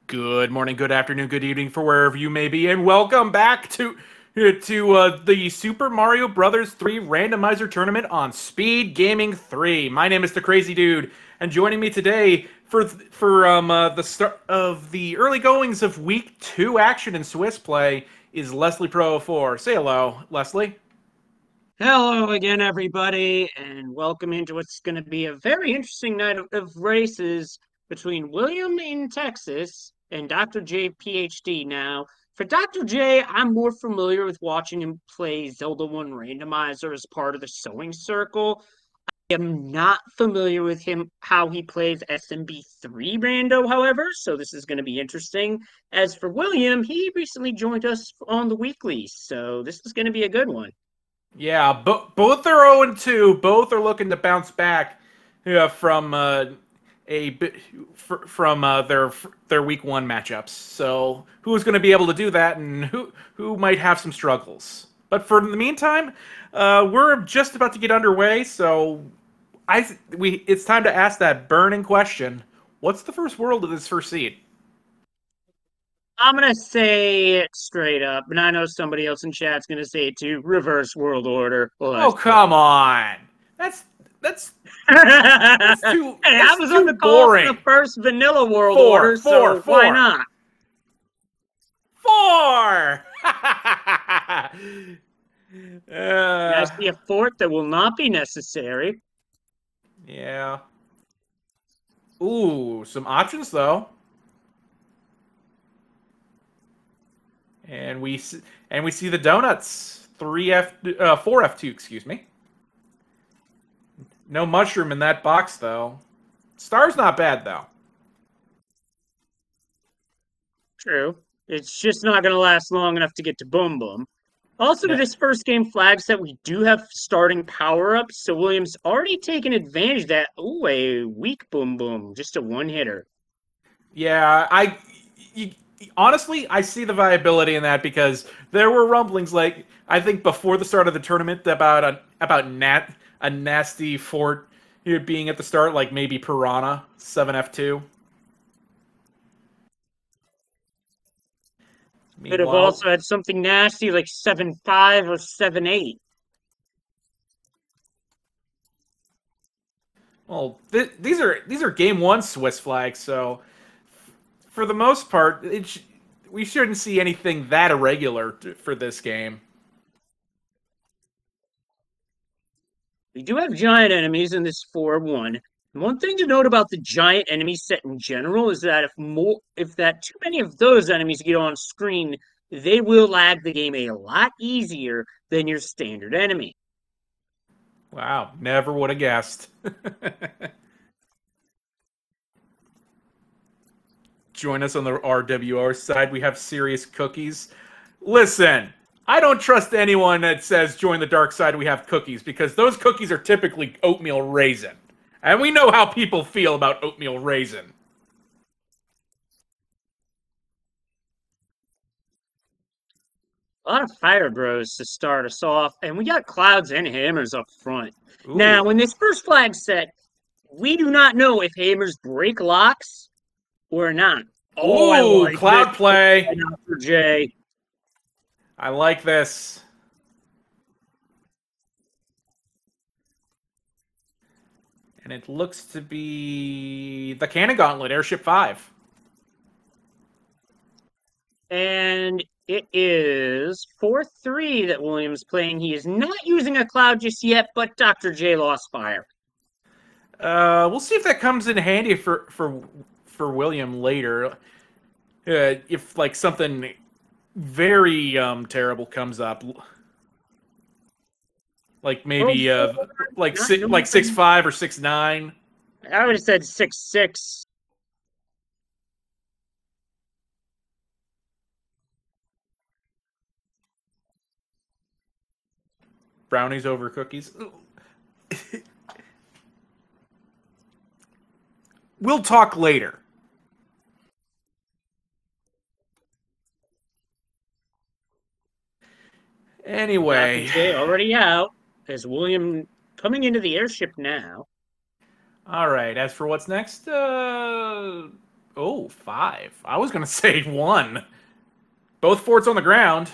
Good morning, good afternoon, good evening for wherever you may be, and welcome back to the Super Mario Brothers 3 Randomizer Tournament on Speed Gaming 3. My name is the Crazy Dude, and joining me today for the start of the early goings of Week 2 action in Swiss play is Leslie Pro 4. Say hello, Leslie. Hello again, everybody, and welcome into what's going to be a very interesting night of races between William in Texas and Dr. J PhD. Now, for Dr. J, I'm more familiar with watching him play Zelda 1 Randomizer as part of the Sewing Circle. I am not familiar with him how he plays SMB3 Rando, however, so this is going to be interesting. As for William, he recently joined us on the weekly, so this is going to be a good one. Yeah, both are 0-2. Both are looking to bounce back from their week 1 matchups. So who's going to be able to do that, and who might have some struggles? But for the meantime, we're just about to get underway. So it's time to ask that burning question: what's the first world of this first seed? I'm gonna say it straight up, and I know somebody else in chat's gonna say it too. Reverse world order. Oh, Let's go. come on! That's that's Hey, I that's was on too the call for the boring. first vanilla world Four, order, four, so why four. not? 4! And I uh, see a fourth that will not be necessary. yeah. Ooh, some options though. And we see the donuts. 4F2, excuse me. No mushroom in that box though. Star's not bad though. True. It's just not gonna last long enough to get to Boom Boom. Also, No, with this first game flag set, we do have starting power ups, so Williams already taken advantage of that. Ooh, a weak Boom Boom, just a one hitter. yeah, you, honestly, I see the viability in that because there were rumblings, like I think before the start of the tournament, about a nasty fort here being at the start, like maybe Piranha 7F2. Could have Meanwhile, also had something nasty like 7-5 or 7-8. well, these are game 1 Swiss flags, so for the most part, we shouldn't see anything that irregular for this game. We do have giant enemies in this 4-1. One thing to note about the giant enemy set in general is that if that too many of those enemies get on screen, they will lag the game a lot easier than your standard enemy. Wow, never would have guessed. Join us on the RWR side. We have serious cookies. Listen, I don't trust anyone that says join the dark side. We have cookies because those cookies are typically oatmeal raisin, and we know how people feel about oatmeal raisin. A lot of fire bros to start us off, and we got clouds and hammers up front. Now, Ooh, when this first flag set, we do not know if hammers break locks or not. Oh, I ooh, like this. cloud play. Dr. J. I like this. And it looks to be the Cannon Gauntlet, Airship 5. And it is 4-3 that Williams playing. He is not using a cloud just yet, but Dr. J lost fire. We'll see if that comes in handy for William later. If like something very terrible comes up, like Oh, maybe not like knowing. 6-5 or 6-9. I would have said 6-6. Brownies over cookies. We'll talk later. Dr. Anyway, J already out. As William coming into the airship now. all right. As for what's next, Oh, 5. I was going to say 1. Both forts on the ground.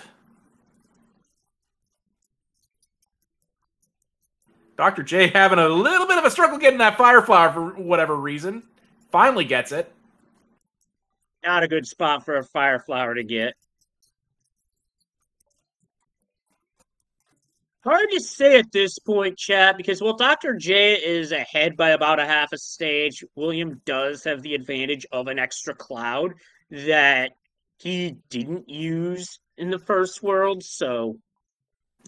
Dr. J having a little bit of a struggle getting that Fireflower for whatever reason. Finally gets it. Not a good spot for a Fireflower to get. Hard to say at this point, chat, because while Dr. J is ahead by about a half a stage, William does have the advantage of an extra cloud that he didn't use in the first world, so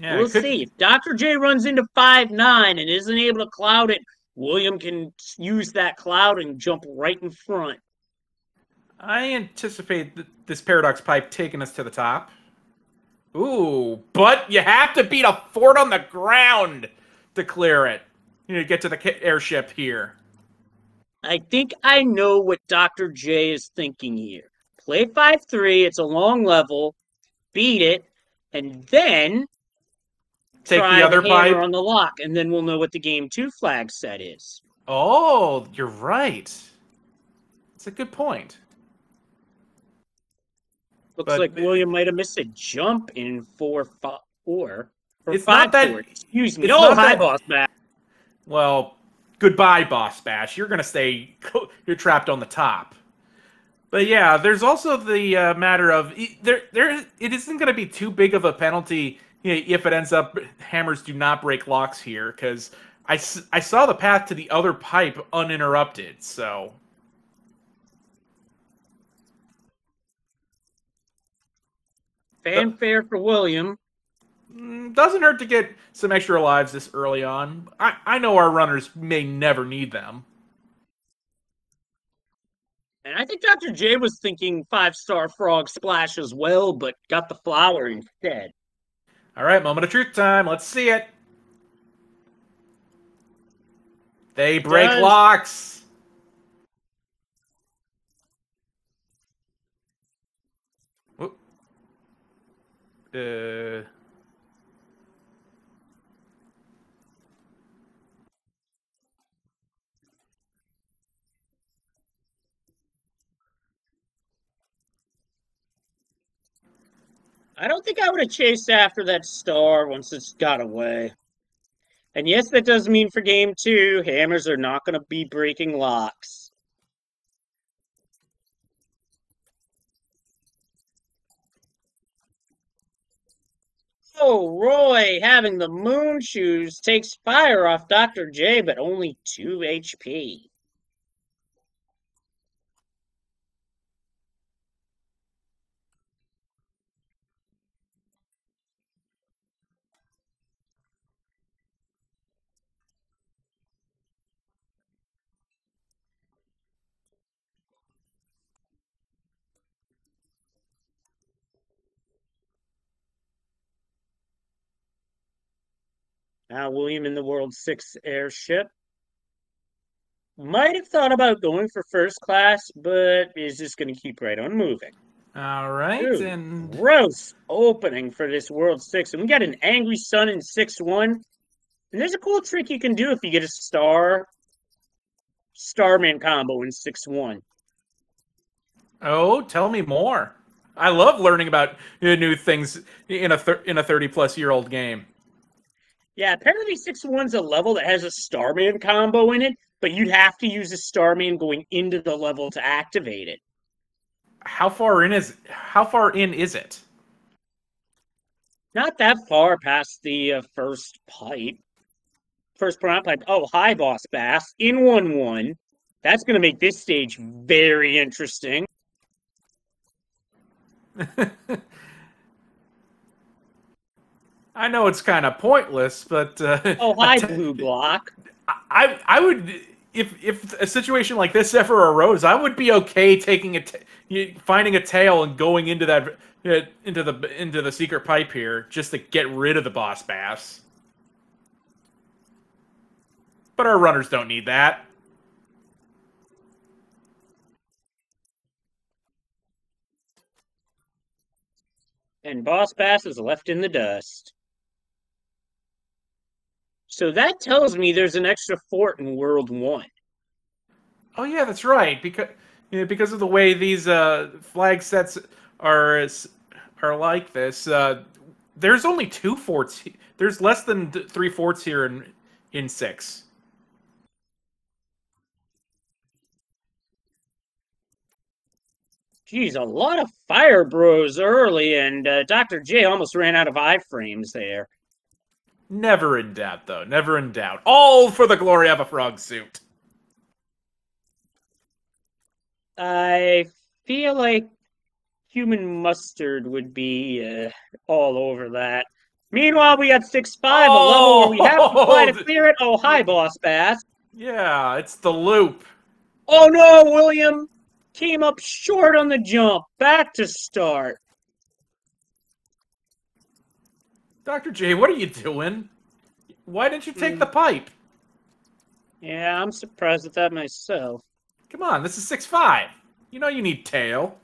Yeah, we'll see. If Dr. J runs into 5-9 and isn't able to cloud it, William can use that cloud and jump right in front. I anticipate this Paradox Pipe taking us to the top. Ooh, but you have to beat a fort on the ground to clear it. You know, get to the airship here. I think I know what Dr. J is thinking here. Play 5-3, it's a long level, beat it, and then Take try the other hammer pipe. on the lock, and then we'll know what the game 2 flag set is. Oh, you're right. It's a good point. Looks like William might have missed a jump in 4-4. Or it's 5 not that. Excuse me. It's Oh, not hi, that, Boss Bash. Well, goodbye, Boss Bash. You're gonna stay. You're trapped on the top. But yeah, there's also the matter of there. It isn't going to be too big of a penalty, you know, if it ends up hammers do not break locks here, because I saw the path to the other pipe uninterrupted. So Fanfare for William. doesn't hurt to get some extra lives this early on. I know our runners may never need them. And I think Dr. J was thinking 5-star frog splash as well, but got the flower instead. All right, moment of truth time. Let's see it. They break locks. Uh. I don't think I would have chased after that star once it's got away. And yes, that does mean for game 2, hammers are not going to be breaking locks. Oh, Roy, having the moon shoes takes fire off Dr. J, but only 2 HP. Now William in the World 6 airship. Might have thought about going for first class, but is just going to keep right on moving. All right, Ooh, and gross opening for this World 6. And we got an Angry Sun in 6-1. And there's a cool trick you can do if you get a Starman combo in 6-1. oh, tell me more. I love learning about new things in a 30-plus-year-old game. Yeah, apparently 6-1's a level that has a Starman combo in it, but you'd have to use a Starman going into the level to activate it. How far in is it? Not that far past the first pipe. First pipe. Oh, hi, Boss Bass. In 1-1. That's going to make this stage very interesting. I know it's kind of pointless, but oh, hi, Blue Block. I would, if a situation like this ever arose, I would be okay taking finding a tail and going into that into the secret pipe here just to get rid of the Boss Bass. But our runners don't need that. And Boss Bass is left in the dust. So that tells me there's an extra fort in World 1. Oh yeah, that's right. Yeah, because of the way these flag sets are are like this, there's only 2 forts. There's less than 3 forts here in 6. Geez, a lot of fire bros early, and Dr. J almost ran out of iframes there. Never in doubt, though. Never in doubt. All for the glory of a frog suit. I feel like human mustard would be all over that. Meanwhile, we got 6-5, a level where we have to try to Oh, clear it. Oh, hi, Boss Bass. yeah, it's the loop. Oh no, William! Came up short on the jump. Back to start. Dr. J, what are you doing? Why didn't you take the pipe? Yeah, I'm surprised at that myself. Come on, this is 6-5. You know you need tail.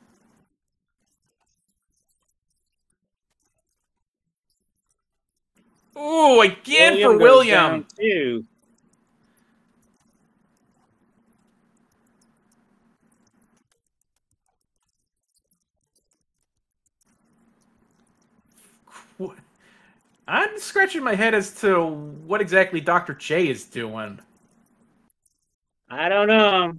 Ooh, again for Goes down William. too. I'm scratching my head as to what exactly Dr. J is doing. I don't know.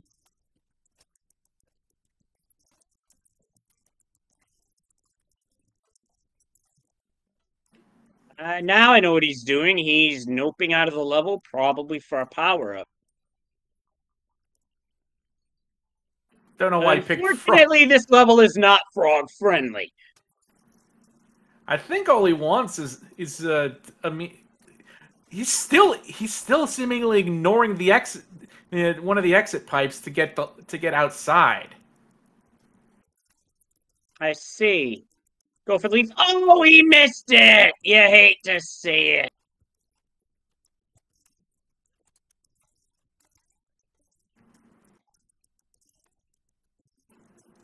Now I know what he's doing. He's noping out of the level, probably for a power-up. Don't know why he picked frog. Unfortunately, this level is not frog-friendly. I think all he wants is I mean, he's still seemingly ignoring the exit, one of the exit pipes to get outside. I see. Go for the leaf. Oh, he missed it! You hate to see it.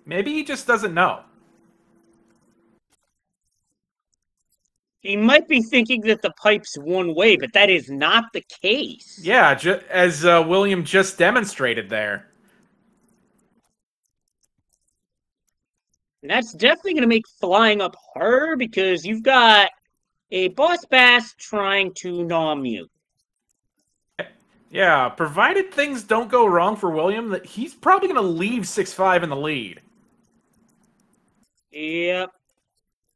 Maybe he just doesn't know. He might be thinking that the pipe's one way, but that is not the case. Yeah, as William just demonstrated there. And that's definitely going to make flying up harder because you've got a boss bass trying to nom you. Yeah, provided things don't go wrong for William, that he's probably going to leave 6-5 in the lead. Yep.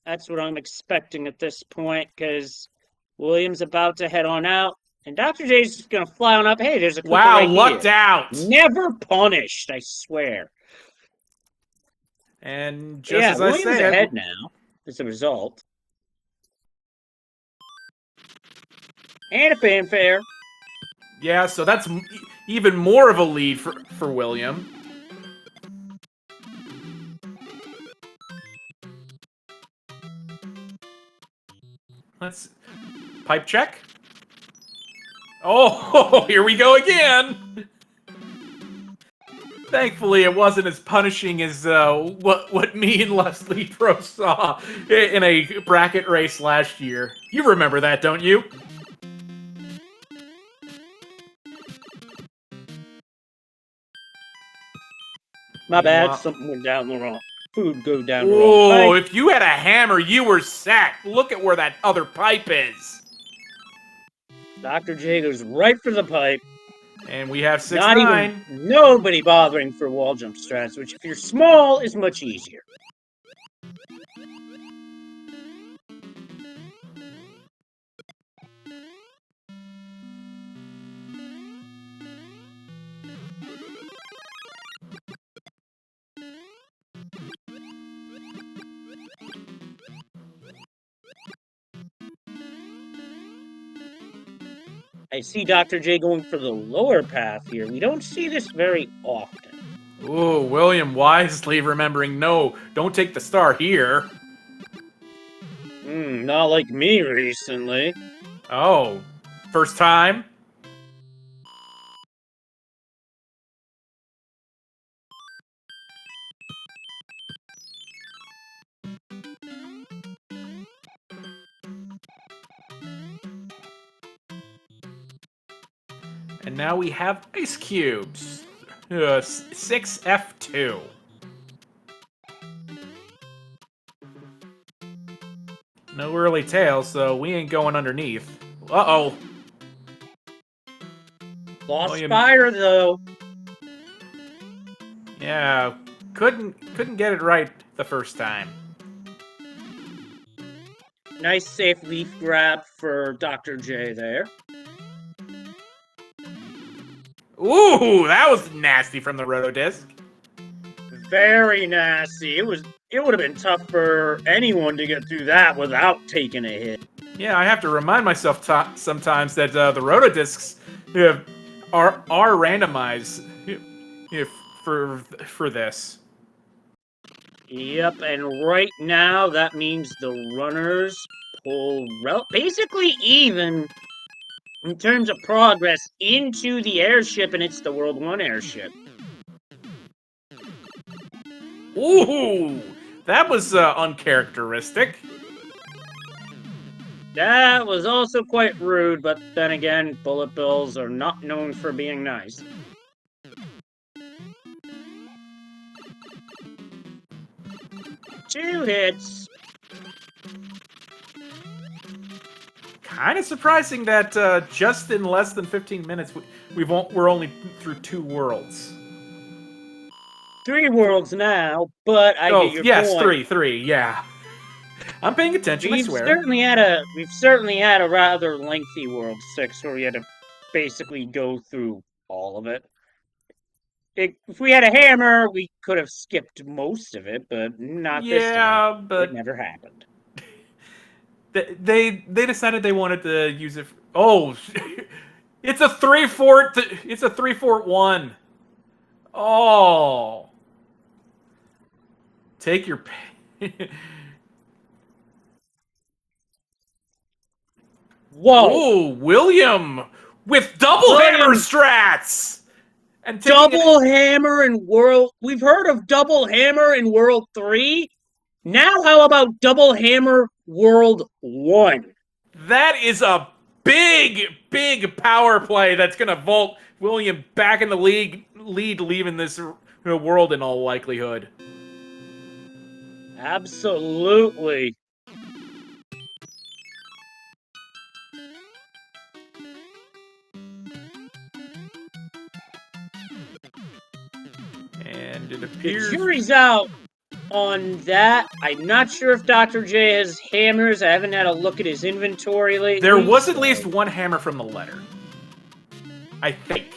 That's what I'm expecting at this point because William's about to head on out. And Dr. J's just going to fly on up. Hey, there's a Cooper Wow, right lucked here. out. Never punished, I swear. And just as William's I said, ahead now as a result. And a fanfare. Yeah, so that's even more of a lead for William. Let's pipe check. Oh, here we go again. Thankfully, it wasn't as punishing as what me and Leslie Pro saw in a bracket race last year. You remember that, don't you? My bad, something went down the wrong. Food go down the wrong Oh, pipe. if you had a hammer, you were set. Look at where that other pipe is. Dr. J goes right for the pipe. And we have 6-9. Not even nobody bothering for wall jump strats, which if you're small is much easier. I see Dr. J going for the lower path here. We don't see this very often. Ooh, William wisely remembering, no, don't take the star here. Not like me recently. Oh, first time? And now we have ice cubes. 6F2. No early tail, so we ain't going underneath. Uh-oh. Lost fire, though. Yeah, couldn't get it right the first time. Nice safe leaf grab for Dr. J there. Ooh, that was nasty from the Rotodisc. Very nasty. It would have been tough for anyone to get through that without taking a hit. Yeah, I have to remind myself sometimes that the Rotodiscs are randomized for this. Yep, and right now that means the runners pull basically even in terms of progress into the airship, and it's the World 1 airship. Ooh, that was uncharacteristic. That was also quite rude, but then again, bullet bills are not known for being nice. Two hits. Kind of surprising that just in less than 15 minutes we're only through 2 worlds. 3 worlds now, but I get your point. Three, yeah. I'm paying attention, I swear. We've certainly had a rather lengthy World 6 where we had to basically go through all of it. If we had a hammer, we could have skipped most of it, but not this time. Yeah, but it never happened. They decided they wanted to use it. Oh, it's a 3-fort. It's a 3-fort 1. Oh, take your. Whoa! Oh, William with double hammer strats and double hammer in World. We've heard of double hammer in World 3. Now, how about double hammer World 1? That is a big power play that's going to vault William back in the lead, leaving this world in all likelihood. Absolutely. And it appears the jury's out on that. I'm not sure if Dr. J has hammers. I haven't had a look at his inventory lately. There was at least one hammer from the letter, I think.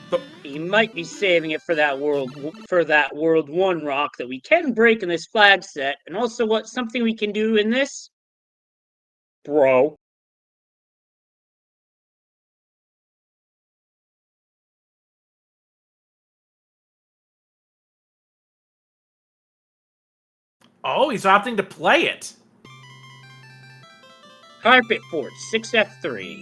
But he might be saving it for that World 1 rock that we can break in this flag set, and also something we can do in this, bro. Oh, he's opting to play it. Carpet Fort, 6F3.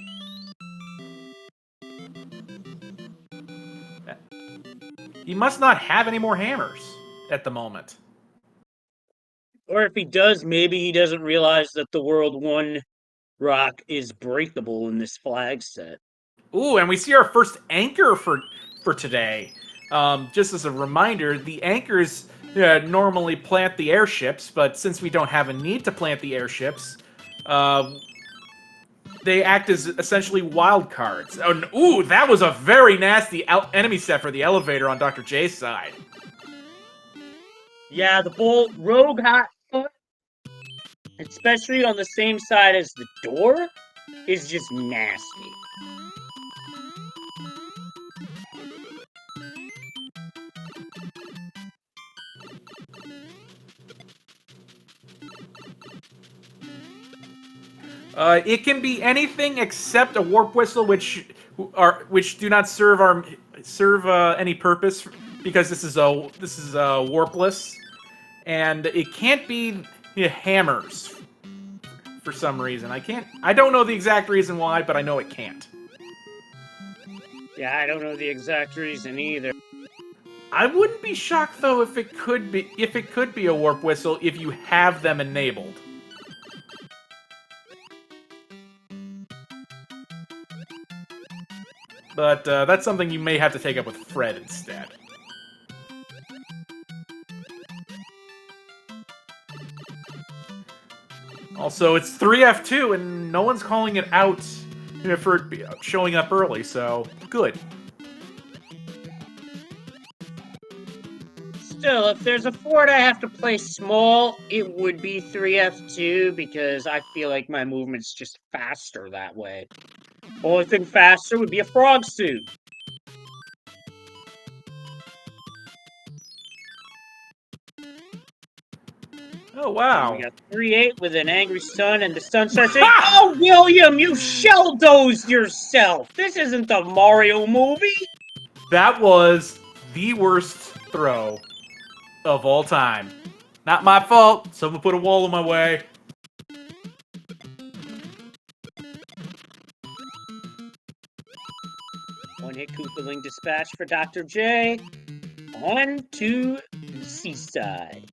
He must not have any more hammers at the moment. Or if he does, maybe he doesn't realize that the World 1 rock is breakable in this flag set. Ooh, and we see our first anchor for today. Just as a reminder, the anchors normally plant the airships, but since we don't have a need to plant the airships, they act as essentially wild cards. Oh, ooh, that was a very nasty enemy set for the elevator on Dr. J's side. Yeah, the rogue hot foot, especially on the same side as the door, is just nasty. It can be anything except a warp whistle, which do not serve any purpose because this is warpless, and it can't be hammers for some reason. I don't know the exact reason why, but I know it can't. Yeah, I don't know the exact reason either. I wouldn't be shocked though if it could be a warp whistle if you have them enabled. But that's something you may have to take up with Fred instead. Also, it's 3F2, and no one's calling it out for it showing up early, so good. Still, if there's a fort I have to play small, it would be 3F2 because I feel like my movement's just faster that way. Only thing faster would be a frog suit. Oh, wow. And we got 3-8 with an angry sun, and the sun starts saying, "Oh, William, you shell-dozed yourself! This isn't the Mario movie!" That was the worst throw of all time. Not my fault. Someone put a wall in my way. One-hit Koopaling dispatch for Dr. J. On to the seaside.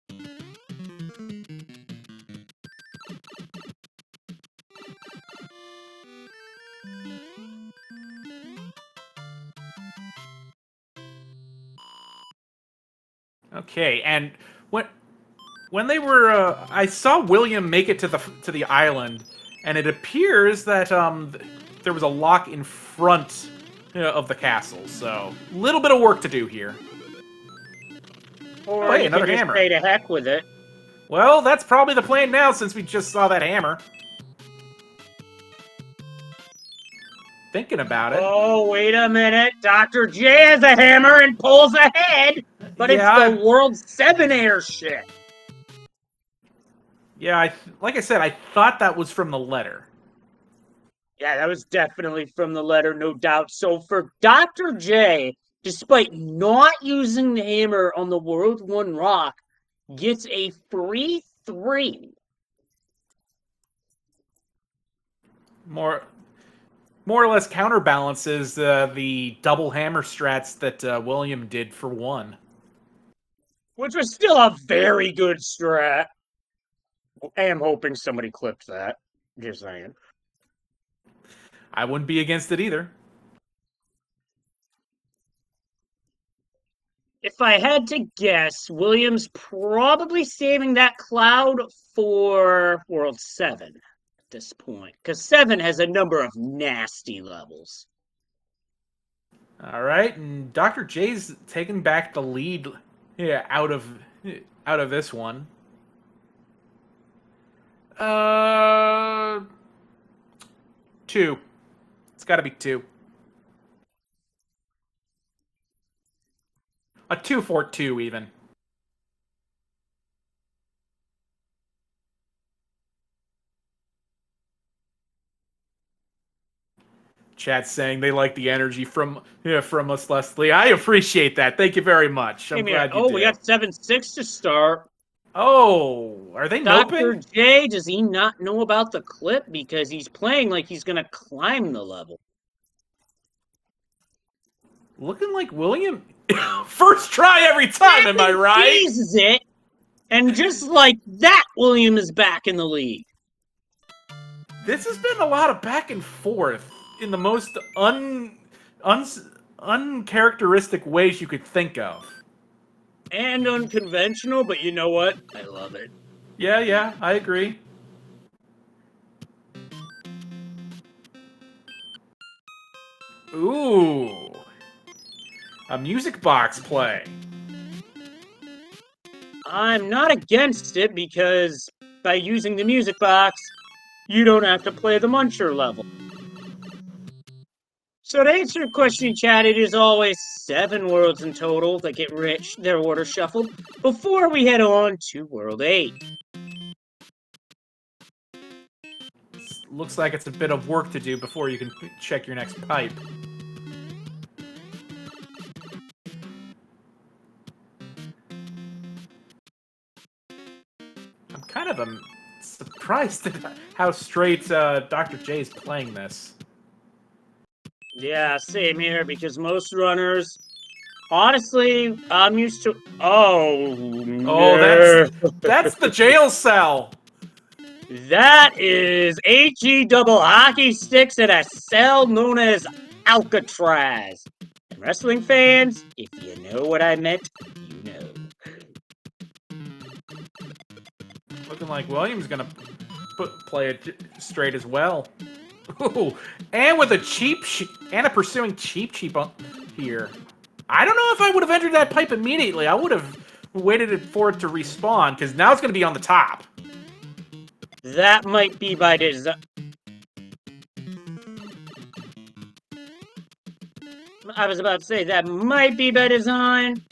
Okay, and when they were, I saw William make it to the island, and it appears that there was a lock in front of the castle. So a little bit of work to do here. Or hey, another just hammer. say to heck with it. Well, that's probably the plan now, since we just saw that hammer. Thinking about it. Oh, wait a minute. Dr. J has a hammer and pulls ahead, but Yeah, it's the World 7 airship. Yeah, like I said, I thought that was from the letter. Yeah, that was definitely from the letter, no doubt. So for Dr. J, despite not using the hammer on the World 1 rock, gets a free 3. More or less counterbalances the double hammer strats that William did for 1. Which was still a very good strat. I am hoping somebody clipped that. Just saying. I wouldn't be against it either. If I had to guess, William's probably saving that cloud for World 7 at this point. Because 7 has a number of nasty levels. All right, and Dr. J's taking back the lead out of this one. 2. It's got to be 2. A 2-4-2 even. Chat's saying they like the energy from us, Leslie. I appreciate that. Thank you very much. I'm glad you did. We got 7-6 to start. Oh, are they Dr. noping? J, does he not know about the clip? Because he's playing like he's going to climb the level. Looking like William. First try every time, am I right? Seizes it, and just like that, William is back in the league. This has been a lot of back and forth in the most uncharacteristic ways you could think of. And unconventional, but you know what? I love it. Yeah, I agree. Ooh. A music box play. I'm not against it because by using the music box, you don't have to play the Muncher level. So to answer your question, chat, it is always 7 worlds in total that get their order shuffled before we head on to World 8. Looks like it's a bit of work to do before you can check your next pipe. I'm kind of surprised at how straight Dr. J is playing this. Yeah, same here, because most runners, honestly, I'm used to... Oh, no. That's the jail cell! That is HE double hockey sticks at a cell known as Alcatraz. And wrestling fans, if you know what I meant, you know. Looking like William's gonna play it straight as well. Ooh, and with a and a pursuing cheap on here. I don't know if I would have entered that pipe immediately. I would have waited for it to respawn, because now it's going to be on the top. That might be by design. I was about to say that might be by design,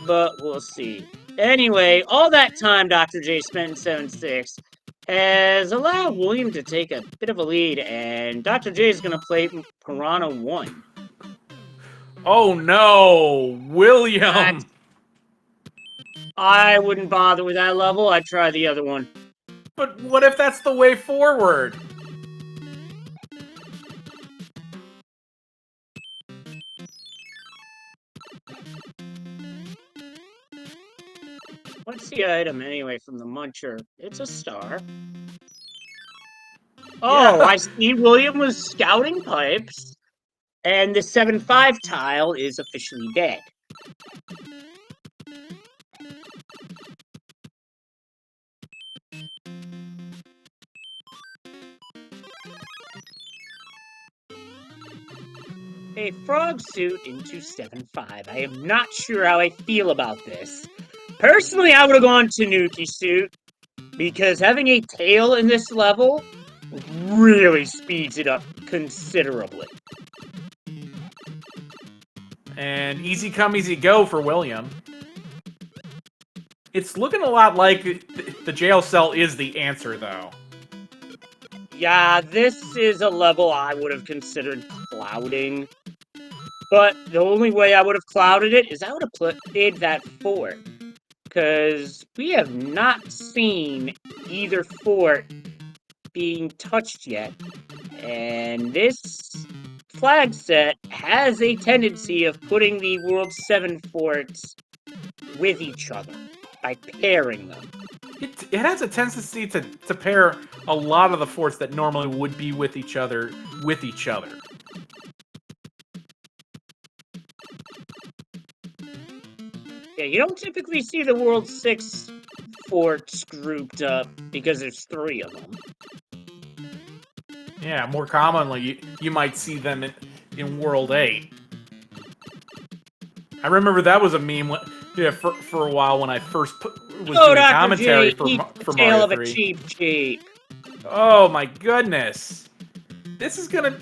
but we'll see. Anyway, all that time Dr. J spent in 7-6 has allowed William to take a bit of a lead, and Dr. J is going to play Piranha 1. Oh no, William! I wouldn't bother with that level, I'd try the other one. But what if that's the way forward? What's the item anyway from the Muncher? It's a star. Oh, yeah. I see William was scouting pipes, and the 7-5 tile is officially dead. A frog suit into 7-5. I am not sure how I feel about this. Personally, I would have gone Tanuki suit, because having a tail in this level really speeds it up considerably. And easy come, easy go for William. It's looking a lot like the jail cell is the answer, though. Yeah, this is a level I would have considered clouding. But the only way I would have clouded it is I would have played that fort. Because we have not seen either fort being touched yet. And this flag set has a tendency of putting the World 7 forts with each other by pairing them. It has a tendency to pair a lot of the forts that normally would be with each other. Yeah, you don't typically see the World 6 forts grouped up because there's 3 of them. Yeah, more commonly, you might see them in World 8. I remember that was a meme for a while when I first was doing commentary for Mario 3. Of a cheap. Oh my goodness. This is gonna...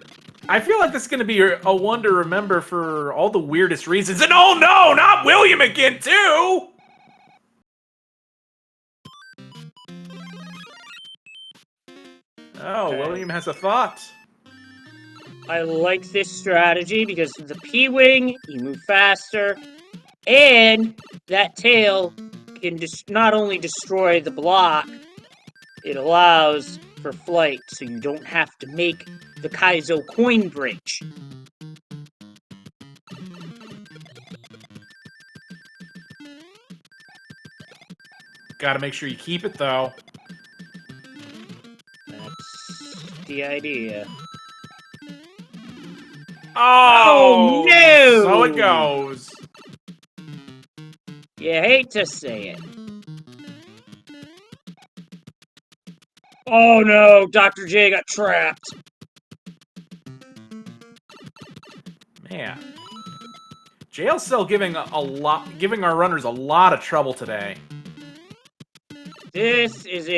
I feel like this is gonna be a one to remember for all the weirdest reasons. And oh no, not William again too! Oh, okay. William has a thought. I like this strategy because of the P-Wing, you move faster, and that tail can not only destroy the block, it allows for flight, so you don't have to make the Kaizo coin bridge. Gotta make sure you keep it, though. That's the idea. Oh, no! So it goes. You hate to say it. Oh no, Dr. J got trapped. Man. Jail cell giving our runners a lot of trouble today. This is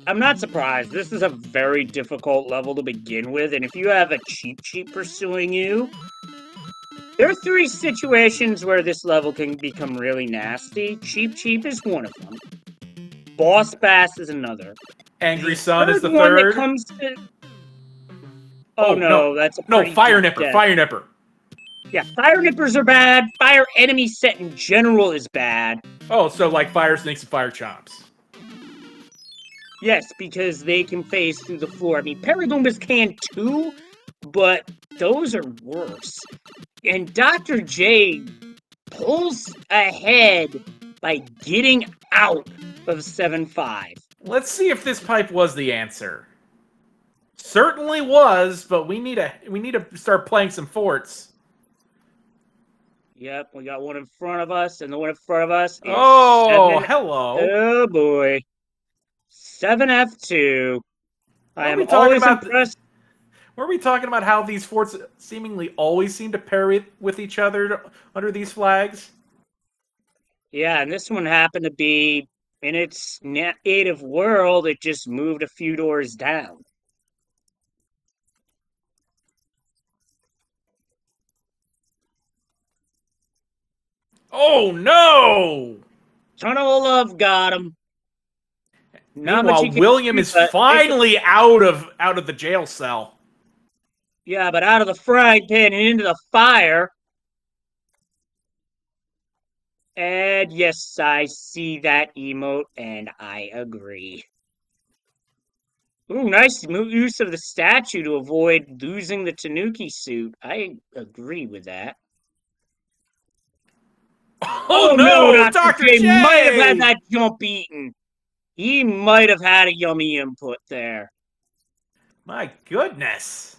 I'm not surprised. This is a very difficult level to begin with, and if you have a cheap pursuing you, there are 3 situations where this level can become really nasty. Cheap is one of them. Boss Bass is another. Angry Sun is the third. That comes to... Oh no, that's a Fire Nipper. Death. Fire Nipper. Yeah, Fire Nippers are bad. Fire enemy set in general is bad. Oh, so like Fire Snakes and Fire Chomps. Yes, because they can phase through the floor. I mean, Paragoombas can too, but those are worse. And Dr. J pulls ahead by getting out of 7-5. Let's see if this pipe was the answer. Certainly was, but we need to start playing some forts. Yep, we got one in front of us, and the one in front of us is Oh, 7. hello. Oh boy. 7F2. I Were am we talking always about? impressed. Were we talking about how these forts seemingly always seem to pair with each other under these flags? Yeah, and this one happened to be in its native world. It just moved a few doors down. Oh no! Tunnel of Love got him. Not much he Meanwhile, can William do, is but finally out of the jail cell. yeah, but out of the frying pan and into the fire. And yes, I see that emote, and I agree. Ooh, nice use of the statue to avoid losing the Tanuki suit. I agree with that. Oh Oh no, no, Dr. Dr. J might have had J! that jump eaten. He might have had a yummy input there. My goodness.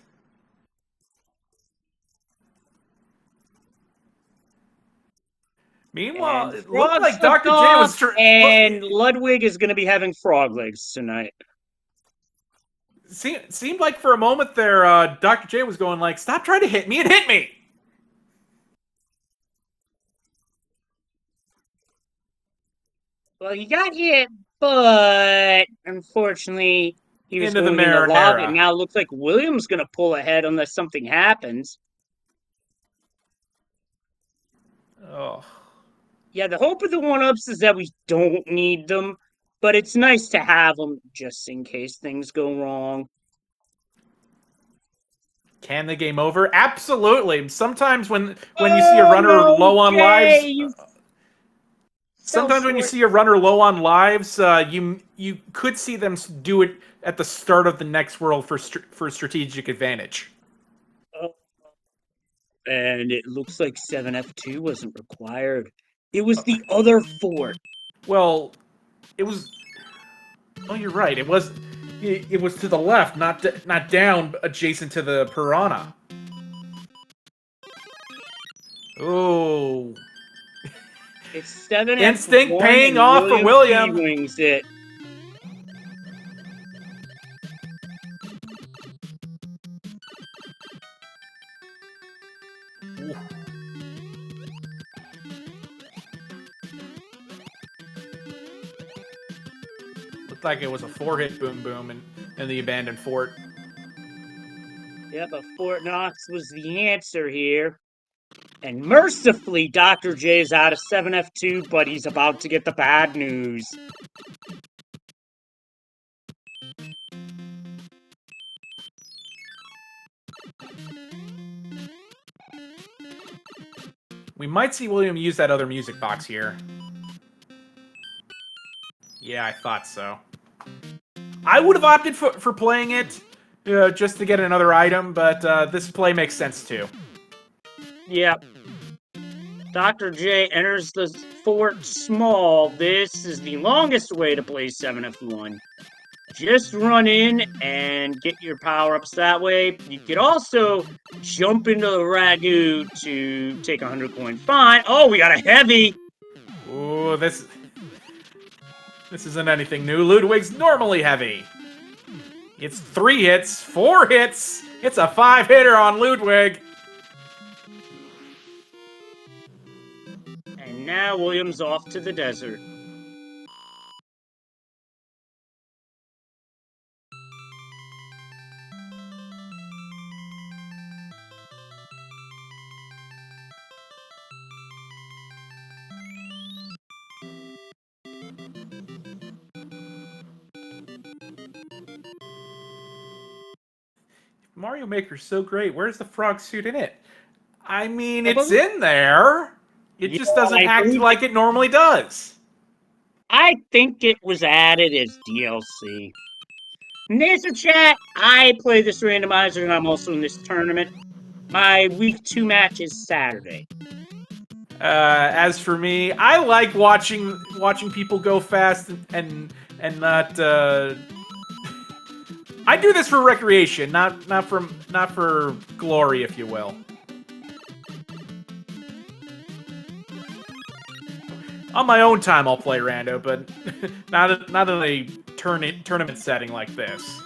Meanwhile, And it looked Frog like slipped Dr. J off, was and Ludwig is going to be having frog legs tonight. seemed like for a moment there, Dr. J was going like, "Stop trying to hit me and hit me." Well, he got hit, but unfortunately, he was Into the going into lava. And marinara. now it looks like William's going to pull ahead unless something happens. Oh. Yeah, the hope of the one-ups is that we don't need them, but it's nice to have them just in case things go wrong. Can the game over? Absolutely. Sometimes when you see a Oh runner no, low on Jay, lives, you fell sometimes when you short. see a runner low on lives, you could see them do it at the start of the next world for strategic advantage. Oh, and it looks like 7F2 wasn't required. It was the other fort. Well, it was. Oh, you're right. It was. It was to the left, not down, adjacent to the piranha. Oh, It's 7 instinct F1 paying and off for William P William. wings it. Ooh. Looked like it was a 4-hit boom boom in the abandoned fort. Yep, but Fort Knox was the answer here. And mercifully, Dr. J is out of 7F2, but he's about to get the bad news. We might see William use that other music box here. Yeah, I thought so. I would have opted for playing it just to get another item, but this play makes sense too. Yep. Dr. J enters the fort small. This is the longest way to play 7F1. Just run in and get your power-ups that way. You could also jump into the Ragu to take a 100-coin fine. Oh, we got a heavy! Ooh, this isn't anything new. Ludwig's normally heavy. It's 3 hits, 4 hits. It's a 5-hitter on Ludwig. And now William's off to the desert. Mario Maker's so great. Where's the frog suit in it? I mean, I it's believe, in there. It yeah, just doesn't I act believe like it normally does. I think it was added as DLC. Nature chat, I play this randomizer and I'm also in this tournament. My week 2 match is Saturday. As for me, I like watching people go fast and not. I do this for recreation, not for glory, if you will. On my own time, I'll play rando, but not in a tournament setting like this.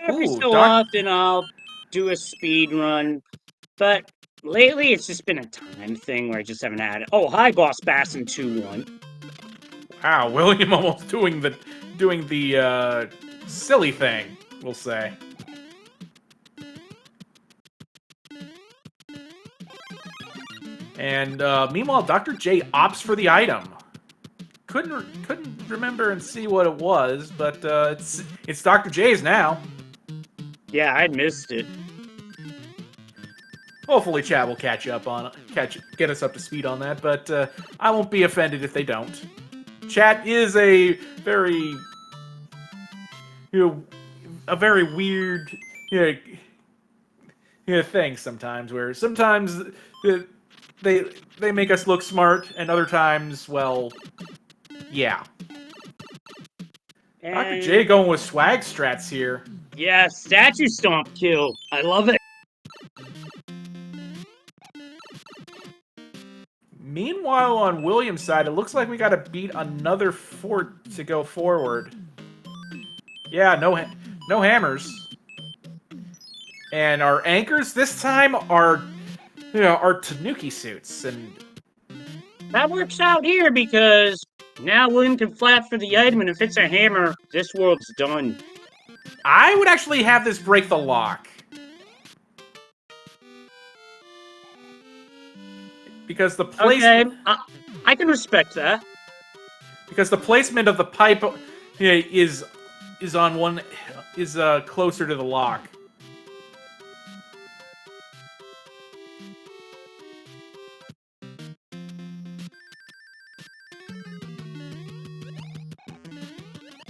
Every Ooh, so often, I'll do a speed run, but lately it's just been a time thing where I just haven't had it. Oh, hi, Boss Bass in 2-1. Wow, William almost doing the silly thing, we'll say. And meanwhile, Dr. J opts for the item. Couldn't remember and see what it was, but it's Dr. J's now. Yeah, I missed it. Hopefully, chat will catch up on get us up to speed on that, but I won't be offended if they don't. Chat is a very weird thing sometimes, where sometimes they make us look smart, and other times, well, yeah. And Dr. J going with swag strats here. yeah, statue stomp kill. I love it. Meanwhile, on William's side, it looks like we gotta beat another fort to go forward. Yeah, no hammers. And our anchors this time are, are Tanuki suits, and That works out here because now William can flat for the item, and if it's a hammer, this world's done. I would actually have this break the lock. Because the placement... Okay, I can respect that. Because the placement of the pipe is closer to the lock.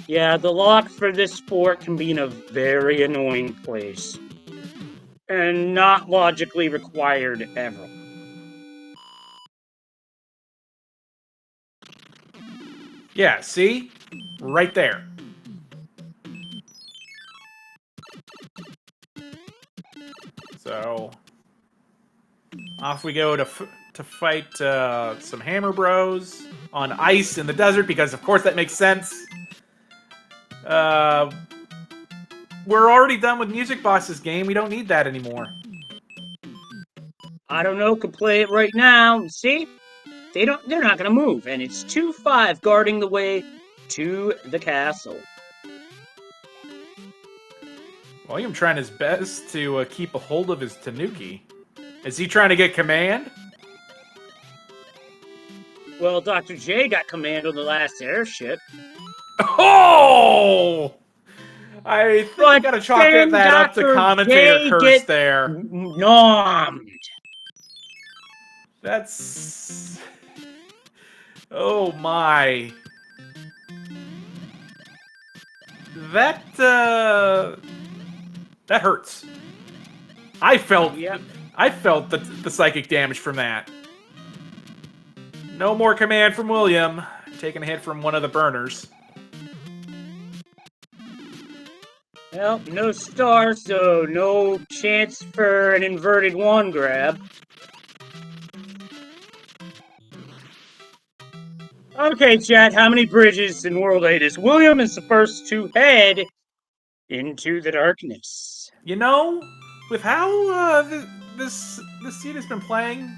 Yeah, the lock for this fort can be in a very annoying place. And not logically required ever. Yeah, see? Right there. So, off we go to fight some Hammer Bros on ice in the desert, because of course that makes sense. We're already done with Music Boss's game. We don't need that anymore. I don't know, could play it right now. See? They're not gonna move, and it's 2-5 guarding the way to the castle. William trying his best to keep a hold of his Tanuki. Is he trying to get command? Well, Dr. J got command on the last airship. Oh! I think I gotta chalk that up to commentator curse there. Nommed. That's... Oh my. That hurts. I felt the psychic damage from that. No more command from William. Taking a hit from one of the burners. Well, no star, so no chance for an inverted one grab. Okay, chat, how many bridges in World 8 is William is the first to head into the darkness? You know, with how this seed has been playing,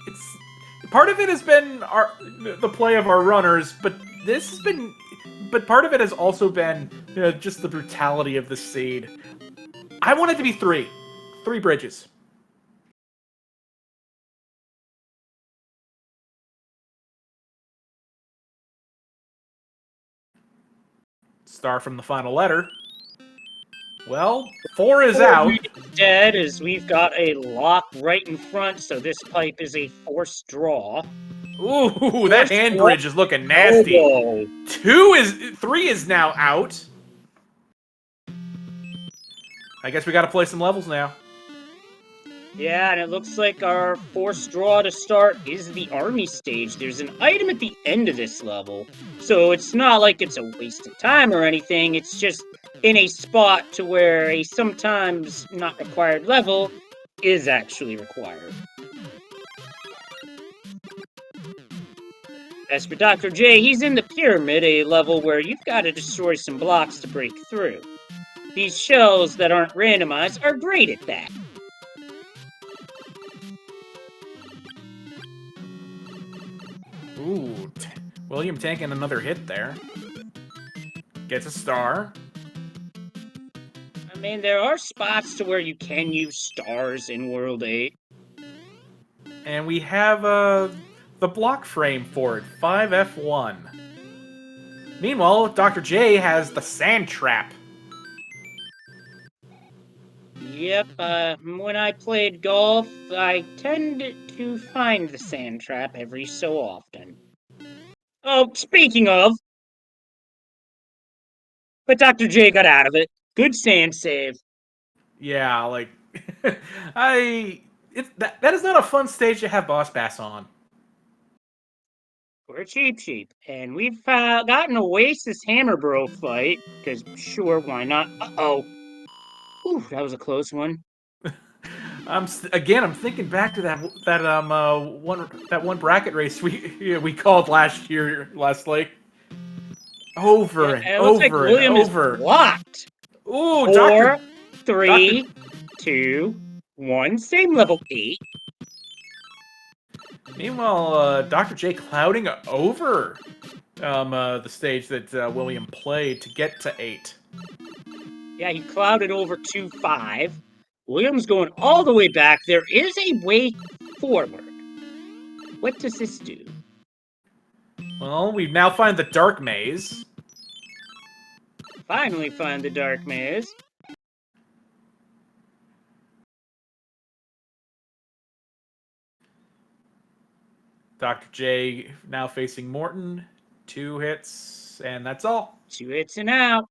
it's part of it has been the play of our runners, but part of it has also been just the brutality of the seed. I want it to be three bridges. Star from the final letter. Well, 4 is out. Instead, is we've got a lock right in front, so this pipe is a forced draw. Ooh, that hand bridge is looking nasty. Oh. 3 is now out. I guess we gotta play some levels now. Yeah, and it looks like our fourth draw to start is the army stage. There's an item at the end of this level, so it's not like it's a waste of time or anything. It's just in a spot to where a sometimes not required level is actually required. As for Dr. J, he's in the pyramid, a level where you've got to destroy some blocks to break through. These shells that aren't randomized are great at that. Ooh, William taking another hit there. Gets a star. I mean, there are spots to where you can use stars in World 8. And we have the block frame for it, 5F1. Meanwhile, Dr. J has the sand trap. Yep, when I played golf, I tended to find the sand trap every so often. Oh, speaking of, but Dr. J got out of it. Good sand save. Yeah, like that is not a fun stage to have Boss Bass on. We're cheap, and we've got an Oasis Hammer Bro fight, because sure, why not? Uh-oh. Ooh, that was a close one. I'm thinking back to that one bracket race we called last year, Leslie. Over and it looks like over and William over. is blocked. Ooh, 4, 3, 2, 1. Same level 8. Meanwhile, Dr. J clouding over the stage that William played to get to 8. Yeah, he clouded over to 5. William's going all the way back. There is a way forward. What does this do? Well, we've now found the Dark Maze. Finally find the Dark Maze. Dr. J now facing Morton. 2 hits, and that's all. 2 hits and out.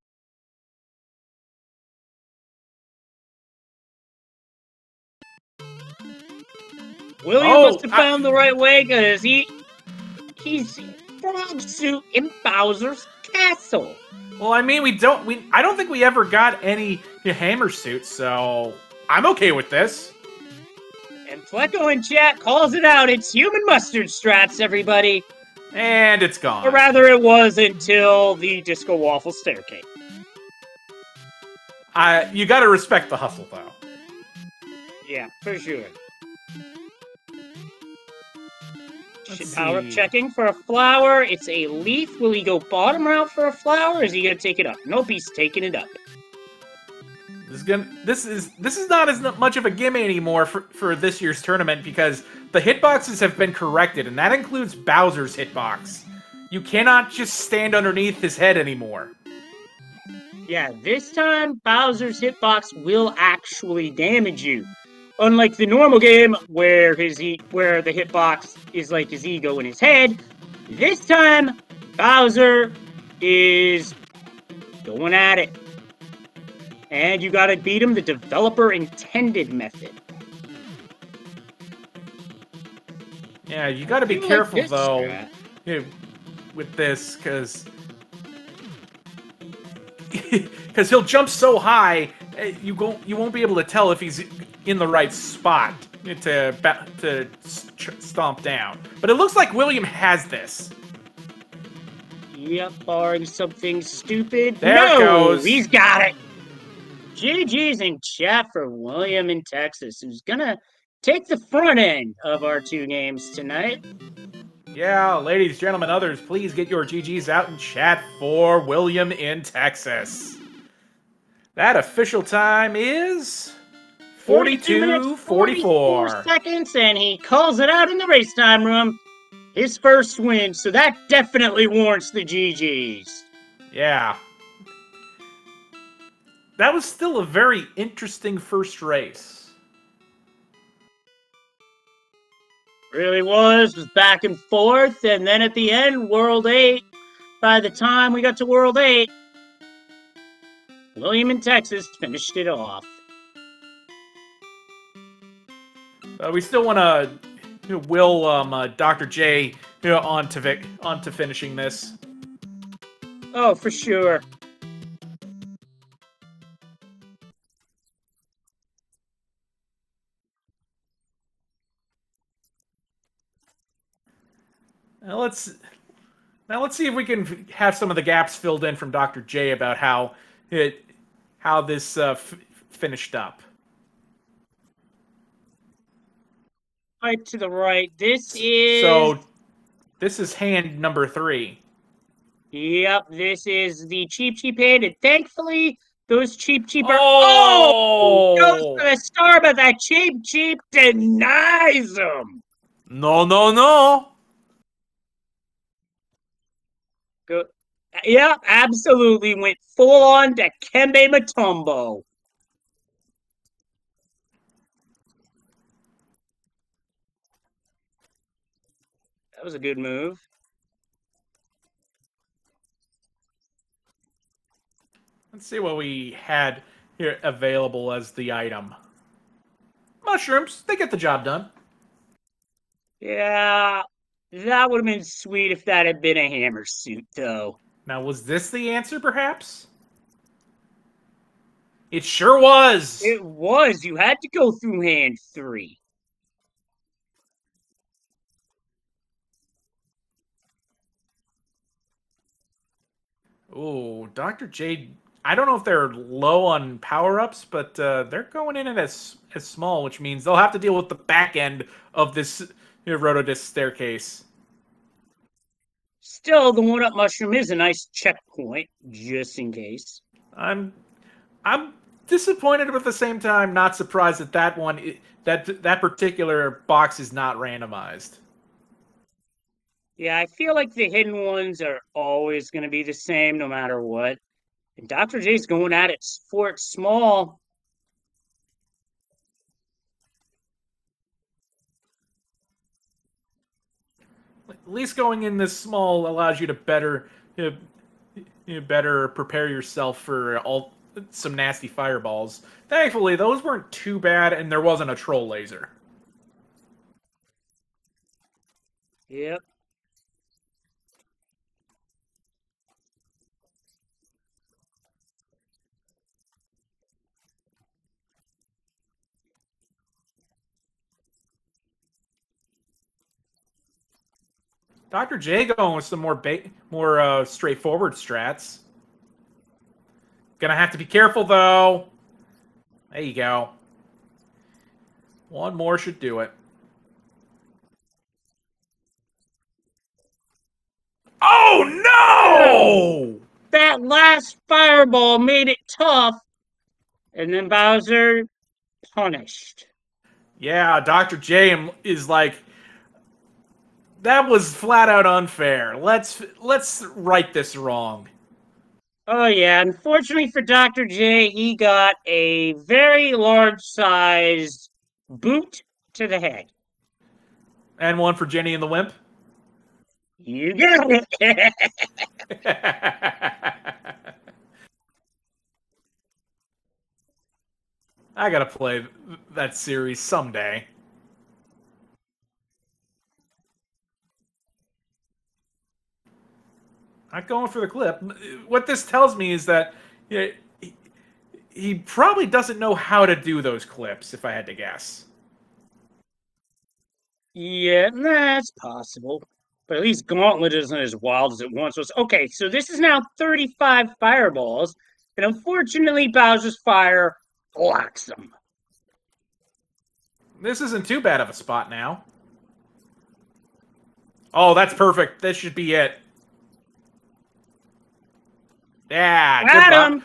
William must have found the right way, because he's frog suit in Bowser's castle. Well, I mean, I don't think we ever got any hammer suits, so I'm okay with this. And Flecko in chat calls it out. It's human mustard strats, everybody. And it's gone. Or rather, it was until the Disco Waffle Staircase. You gotta respect the hustle, though. Yeah, for sure. Power up checking for a flower. It's a leaf. Will he go bottom route for a flower, or is he gonna take it up? Nope, he's taking it up. This is not as much of a gimme anymore for this year's tournament, because the hitboxes have been corrected, and that includes Bowser's hitbox. You cannot just stand underneath his head anymore. Yeah, this time Bowser's hitbox will actually damage you. Unlike the normal game where the hitbox is like his ego in his head, this time Bowser is going at it. And you gotta beat him the developer intended method. Yeah, you gotta be careful though with this, because he'll jump so high, you won't be able to tell if he's in the right spot to stomp down. But it looks like William has this. Yep, barring something stupid. There it goes. He's got it. GG's in chat for WilliamInTX, who's gonna take the front end of our 2 games tonight. Yeah, ladies, gentlemen, others, please get your GGs out in chat for WilliamInTX. That official time is 42:44 seconds, and he calls it out in the race time room. His first win, so that definitely warrants the GGs. Yeah. That was still a very interesting first race. Really was back and forth, and then at the end, World 8. By the time we got to World 8, WilliamInTX finished it off. We still want to will Dr. J on to finishing this. Oh, for sure. Now let's see if we can have some of the gaps filled in from Dr. J about how this finished up. Right to the right. This is. So this is hand number 3. Yep, this is the cheap hand, and thankfully those cheap are. Oh! Goes for the star, but that cheap denies him. No, no, no! Go. Yeah, absolutely went full on to Kembe Mutombo. That was a good move. Let's see what we had here available as the item. Mushrooms, they get the job done. Yeah, that would have been sweet if that had been a hammer suit, though. Now, was this the answer, perhaps? It sure was! It was. You had to go through hand 3. Ooh, Dr. J. I don't know if they're low on power-ups, but they're going in as small, which means they'll have to deal with the back end of this Rotodisc staircase. Still, the one-up mushroom is a nice checkpoint, just in case. I'm disappointed, but at the same time, not surprised that that particular box is not randomized. Yeah, I feel like the hidden ones are always going to be the same no matter what. And Dr. J's going at it for it small. At least going in this small allows you to better prepare yourself for some nasty fireballs. Thankfully, those weren't too bad, and there wasn't a troll laser. Yep. Dr. J going with some more straightforward strats. Gonna have to be careful, though. There you go. One more should do it. Oh, no! That last fireball made it tough. And then Bowser punished. Yeah, Dr. J is like, that was flat out unfair. Let's right this wrong. Oh, yeah. Unfortunately for Dr. J, he got a very large-sized boot to the head. And one for Jenny and the Wimp. You got it. I gotta play that series someday. Not going for the clip. What this tells me is that he probably doesn't know how to do those clips, if I had to guess. Yeah, that's possible. But at least Gauntlet isn't as wild as it once was. Okay, so this is now 35 fireballs. And unfortunately, Bowser's fire blocks them. This isn't too bad of a spot now. Oh, that's perfect. This should be it. Yeah, good.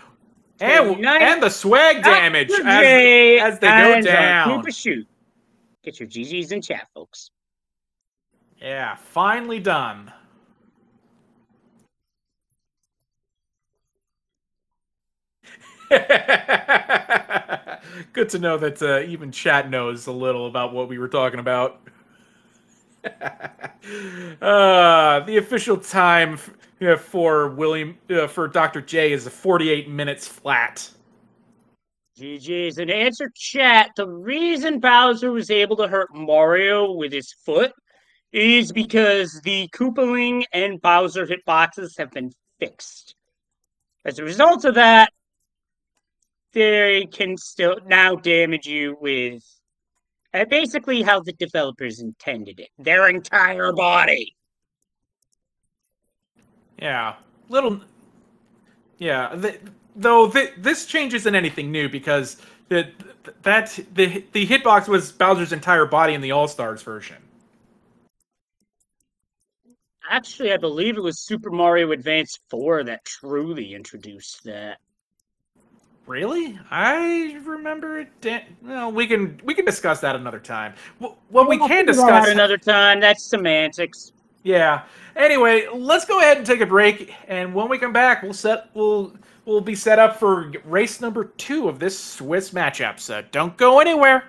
And the swag damage as they go down. Shoot. Get your GGs in chat, folks. Yeah, finally done. Good to know that even chat knows a little about what we were talking about. The official time for Dr. J is 48 minutes flat. GG's. And to answer chat, the reason Bowser was able to hurt Mario with his foot is because the Koopaling and Bowser hitboxes have been fixed. As a result of that, they can still now damage you with basically how the developers intended it. Their entire body. Yeah, little. Yeah, though this change isn't anything new because the hitbox was Bowser's entire body in the All Stars version. Actually, I believe it was Super Mario Advance 4 that truly introduced that. Really? I remember it. Well, we can discuss that another time. What we can discuss another time. That's semantics. Yeah. Anyway, let's go ahead and take a break, and when we come back, we'll be set up for race number 2 of this Swiss matchup. So don't go anywhere.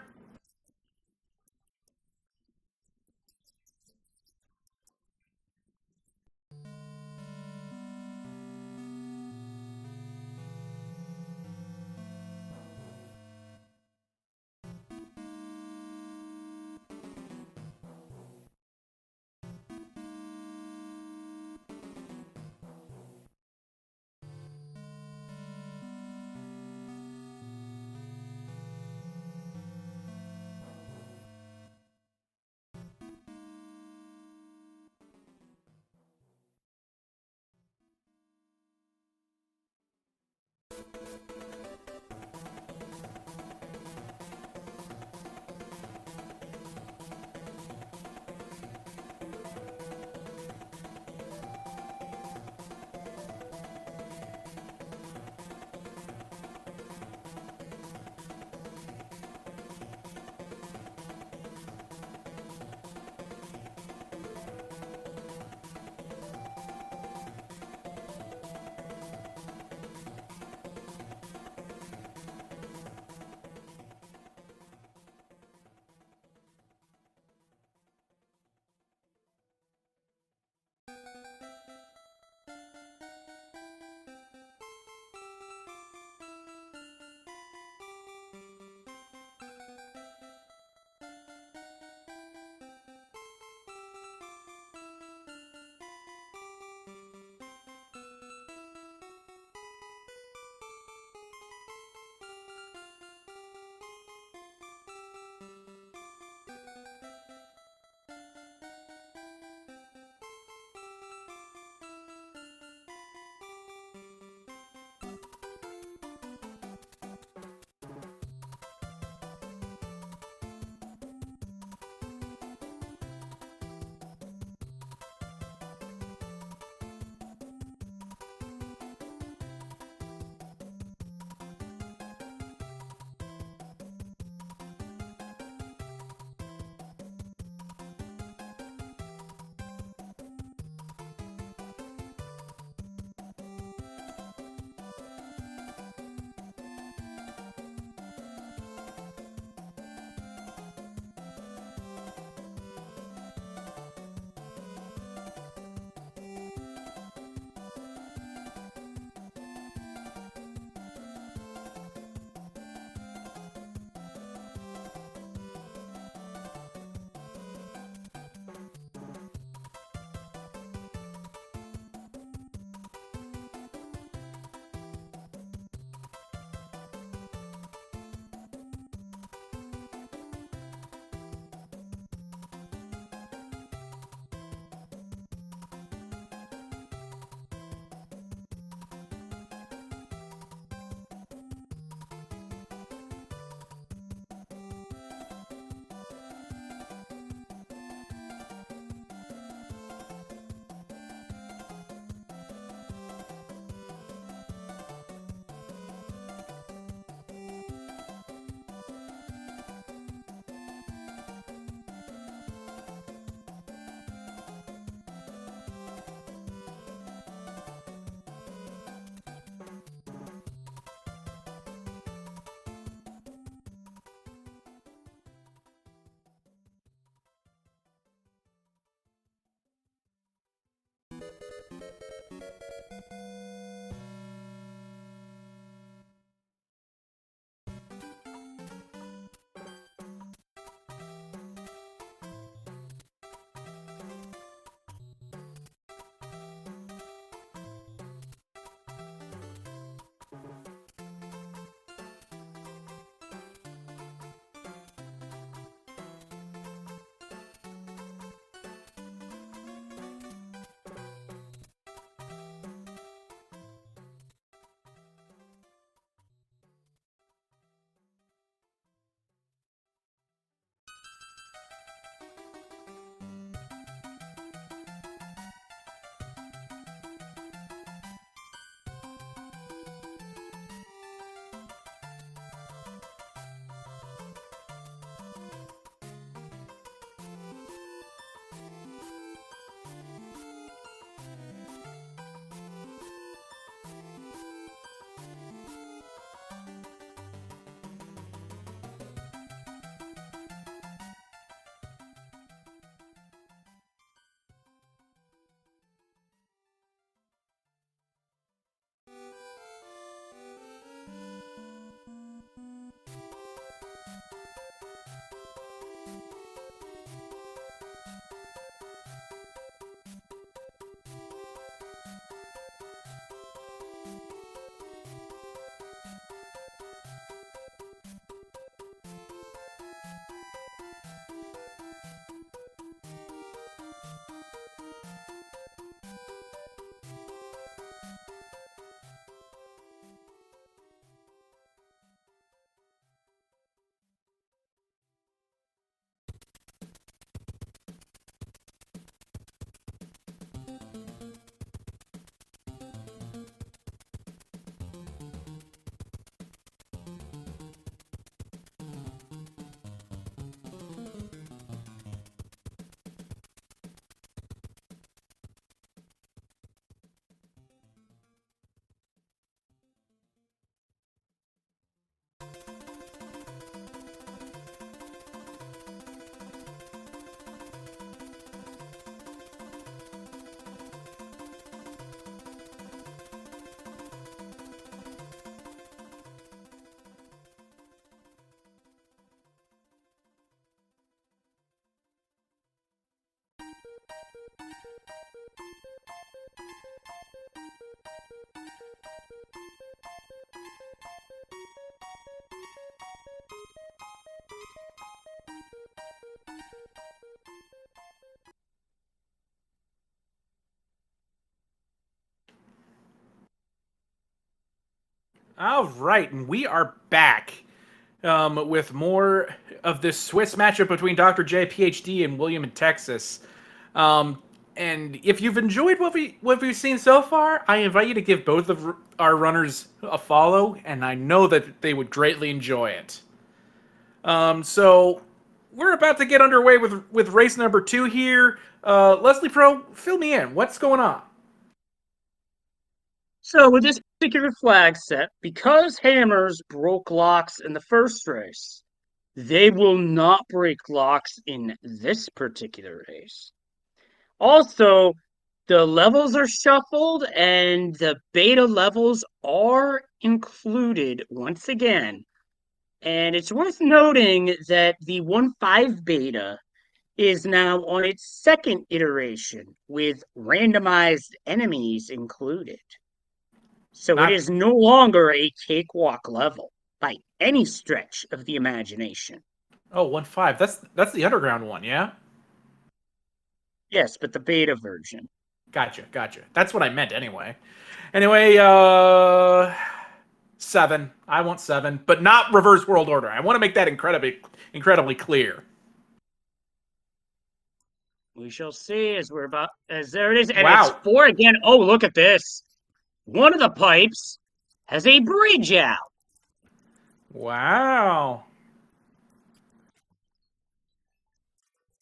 All right, and we are back with more of this Swiss matchup between Dr. J, PhD, and William in Texas. Um, and if you've enjoyed what we've seen so far, I invite you to give both of our runners a follow, and I know that they would greatly enjoy it. So we're about to get underway with race number 2 here. Leslie Pro, fill me in. What's going on? So with this particular flag set, because hammers broke locks in the first race, they will not break locks in this particular race. Also, the levels are shuffled and the beta levels are included once again. And it's worth noting that the 1.5 beta is now on its second iteration with randomized enemies included. So it Not is no longer a cakewalk level by any stretch of the imagination. oh 1.5. That's the underground one, yeah. Yes, but the beta version. Gotcha. That's what I meant anyway. Anyway, 7. I want 7, but not reverse world order. I want to make that incredibly clear. We shall see as there it is, and it's Wow. 4 again. Oh, look at this. One of the pipes has a bridge out. Wow.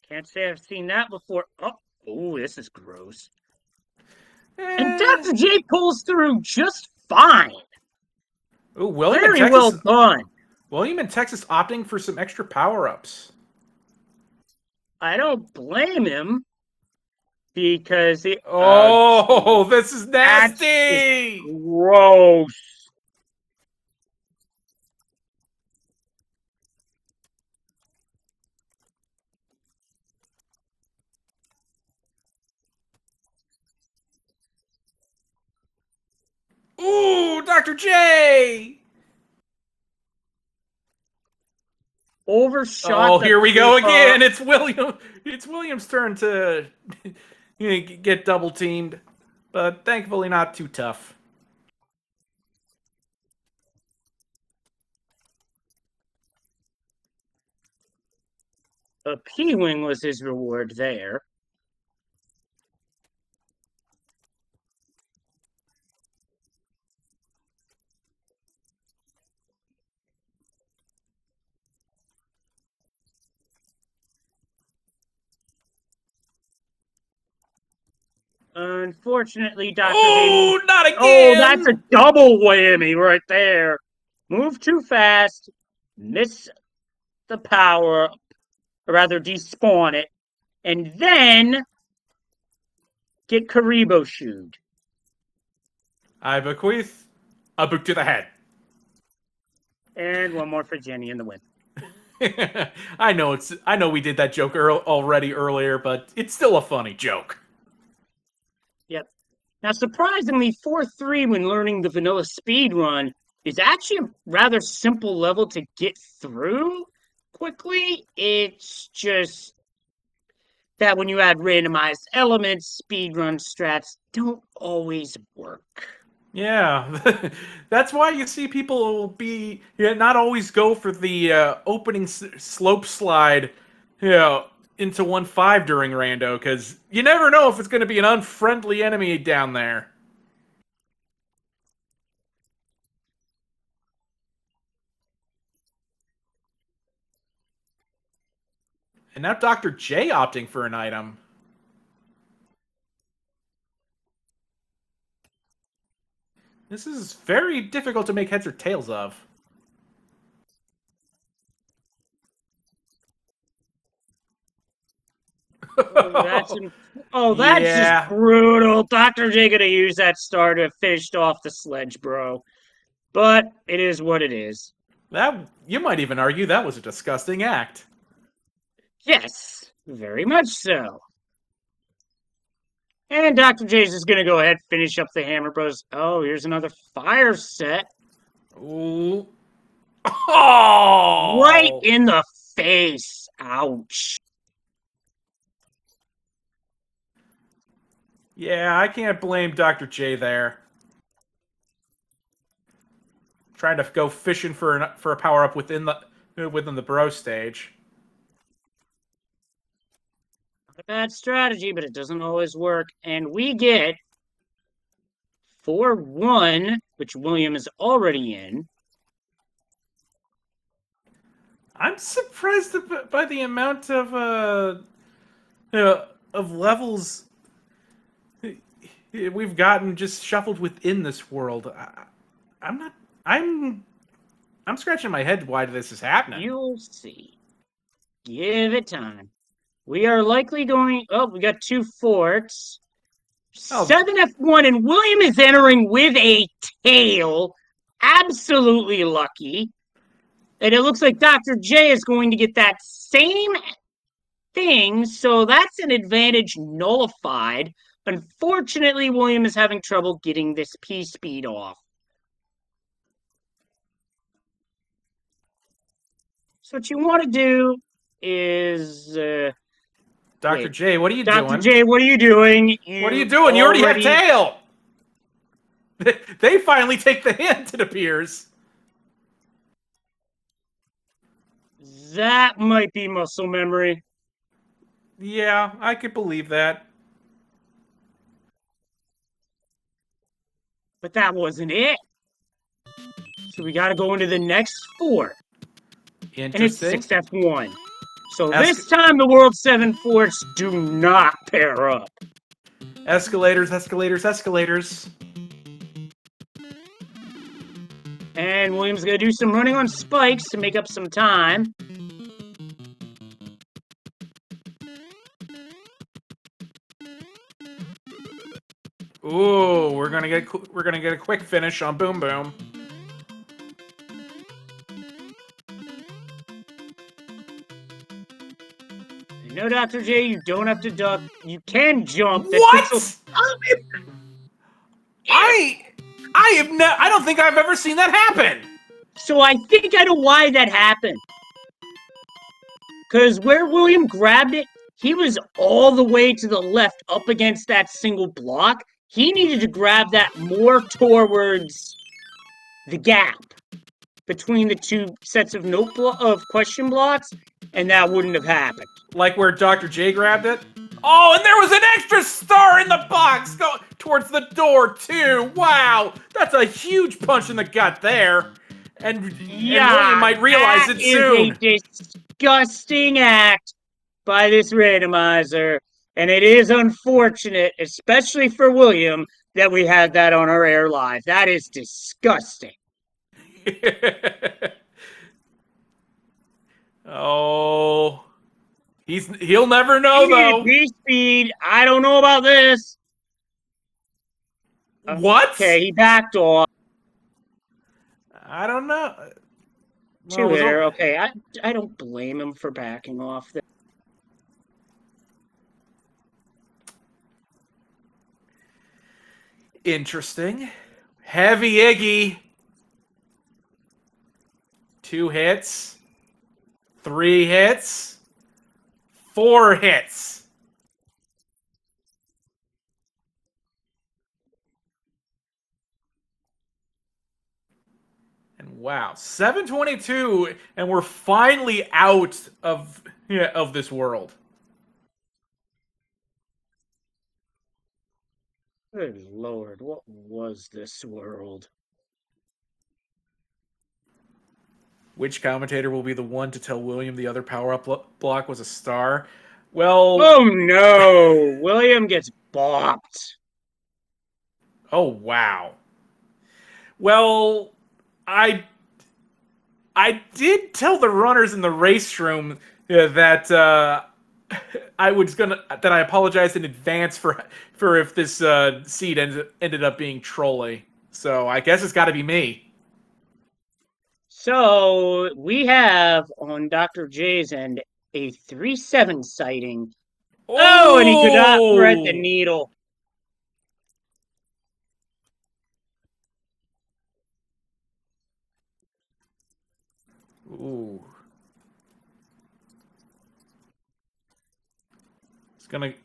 Can't say I've seen that before. Oh, this is gross. And Eh. Dr. J pulls through just fine. Ooh, William in Very well Texas. done. William in Texas opting for some extra power-ups. I don't blame him because Oh, this is that's just nasty. gross. Ooh, Dr. J. Overshot Oh, the here we go Koopa. again. It's William. It's William's turn to get double teamed, but thankfully not too tough. A P-Wing was his reward there. Unfortunately, Dr. J moved. Oh, not Oh, that's again! a double whammy right there. Move too fast, miss the power, or rather despawn it, and then get Karibo shooed. I bequeath a boot to the head. And one more for Jenny in the win. I know we did that joke already earlier, but it's still a funny joke. Yep. Now, surprisingly, 4-3 when learning the vanilla speed run is actually a rather simple level to get through quickly. It's just that when you add randomized elements, speedrun strats don't always work. Yeah, that's why you see people not always go for the opening slope slide, into 1.5 during rando, because you never know if it's going to be an unfriendly enemy down there. And now Dr. J opting for an item. This is very difficult to make heads or tails of. That's just Yeah, brutal. Dr. J gonna use that star to finish off the sledge, bro. But it is what it is. that you might even argue that was a disgusting act. Yes, very much so. And Dr. J's is gonna go ahead and finish up the Hammer Bros. Oh, here's another fire set. Ooh. Oh! Right in the face. Ouch. Yeah, I can't blame Dr. J there. trying to go fishing for a power up within the bro stage. Not a bad strategy, but it doesn't always work. And we get 4-1, which William is already in. I'm surprised by the amount of levels we've gotten just shuffled within this world. I'm not. I'm scratching my head why this is happening. You'll see. Give it time. We are likely going. Oh, we got 2 forts. 7F1, and William is entering with a tail. Absolutely lucky. And it looks like Dr. J is going to get that same thing, so that's an advantage nullified. Unfortunately, William is having trouble getting this P-speed off. So what you want to do is... Dr. J, what are you doing? Dr. J, what are you doing? What are you doing? You already have tail! They finally take the hint, it appears. That might be muscle memory. Yeah, I could believe that. But that wasn't it. So we got to go into the next fort. And it's 6F1. So this time the World 7 forts do not pair up. Escalators, escalators, escalators. And William's going to do some running on spikes to make up some time. Ooh, we're gonna get a quick finish on Boom Boom. No, Dr. J, you don't have to duck. You can jump. What? I don't think I've ever seen that happen. So I think I know why that happened. Because where William grabbed it, he was all the way to the left up against that single block. He needed to grab that more towards the gap between the two sets of question blocks, and that wouldn't have happened. Like where Dr. J grabbed it? Oh, and there was an extra star in the box going towards the door, too. Wow, that's a huge punch in the gut there. And William might realize it soon. That is a disgusting act by this randomizer. And it is unfortunate, especially for William, that we had that on our air live. That is disgusting. Oh, he'll never know though. P-speed. I don't know about this. What? Okay, he backed off. I don't know. Two-hitter. Okay, I don't blame him for backing off. Interesting. Heavy Iggy. 2 hits. 3 hits. 4 hits. And wow, 722, and we're finally out of this world. Good Lord, what was this world? Which commentator will be the one to tell William the other power-up block was a star? Well... Oh no! William gets bopped. Oh, wow. Well, I did tell the runners in the race room that I apologized in advance for if this seed ended up being trolly. So I guess it's got to be me. So we have on Dr. J's end a 3-7 sighting. Oh, and he could not thread the needle. Ooh.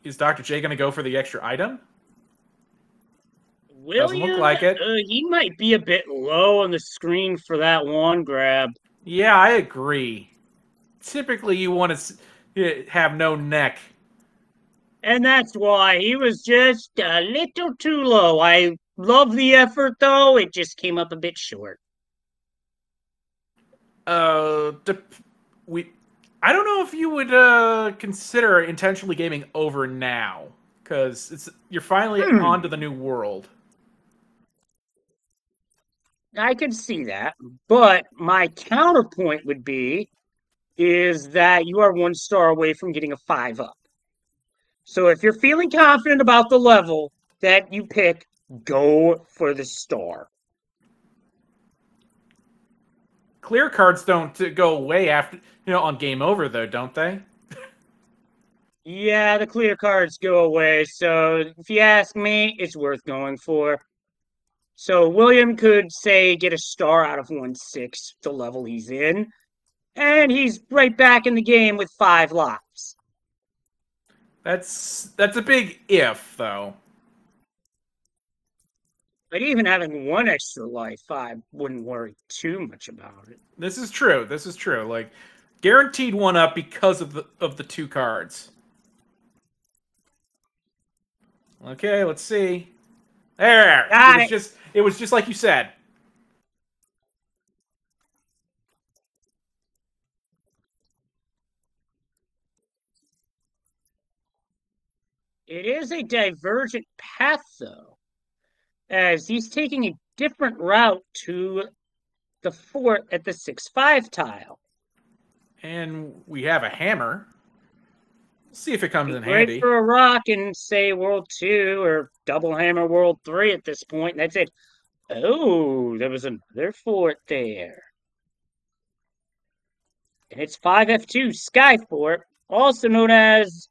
Is Dr. J gonna go for the extra item? Doesn't look like it. He might be a bit low on the screen for that one grab. Yeah, I agree. Typically, you want to have no neck. And that's why he was just a little too low. I love the effort, though. It just came up a bit short. We. I don't know if you would consider intentionally gaming over now, because you're finally onto the new world. I could see that, but my counterpoint would be is that you are 1 star away from getting a 5 up. So if you're feeling confident about the level that you pick, go for the star. Clear cards don't go away after on game over though, don't they? Yeah, the clear cards go away, so if you ask me, it's worth going for. So William could say get a star out of 1/6, the level he's in, and he's right back in the game with 5 lives. That's a big if though. But even having 1 extra life, I wouldn't worry too much about it. This is true. This is true. Like guaranteed 1 up because of the 2 cards. Okay, let's see. There. It was just like you said. It is a divergent path, though, as he's taking a different route to the fort at the 6-5 tile. And we have a hammer. We'll see if it comes in Great handy. for a rock in, say, World 2 or Double Hammer World 3 at this point. And that's it. Oh, there was another fort there. And it's 5F2 Sky Fort, also known as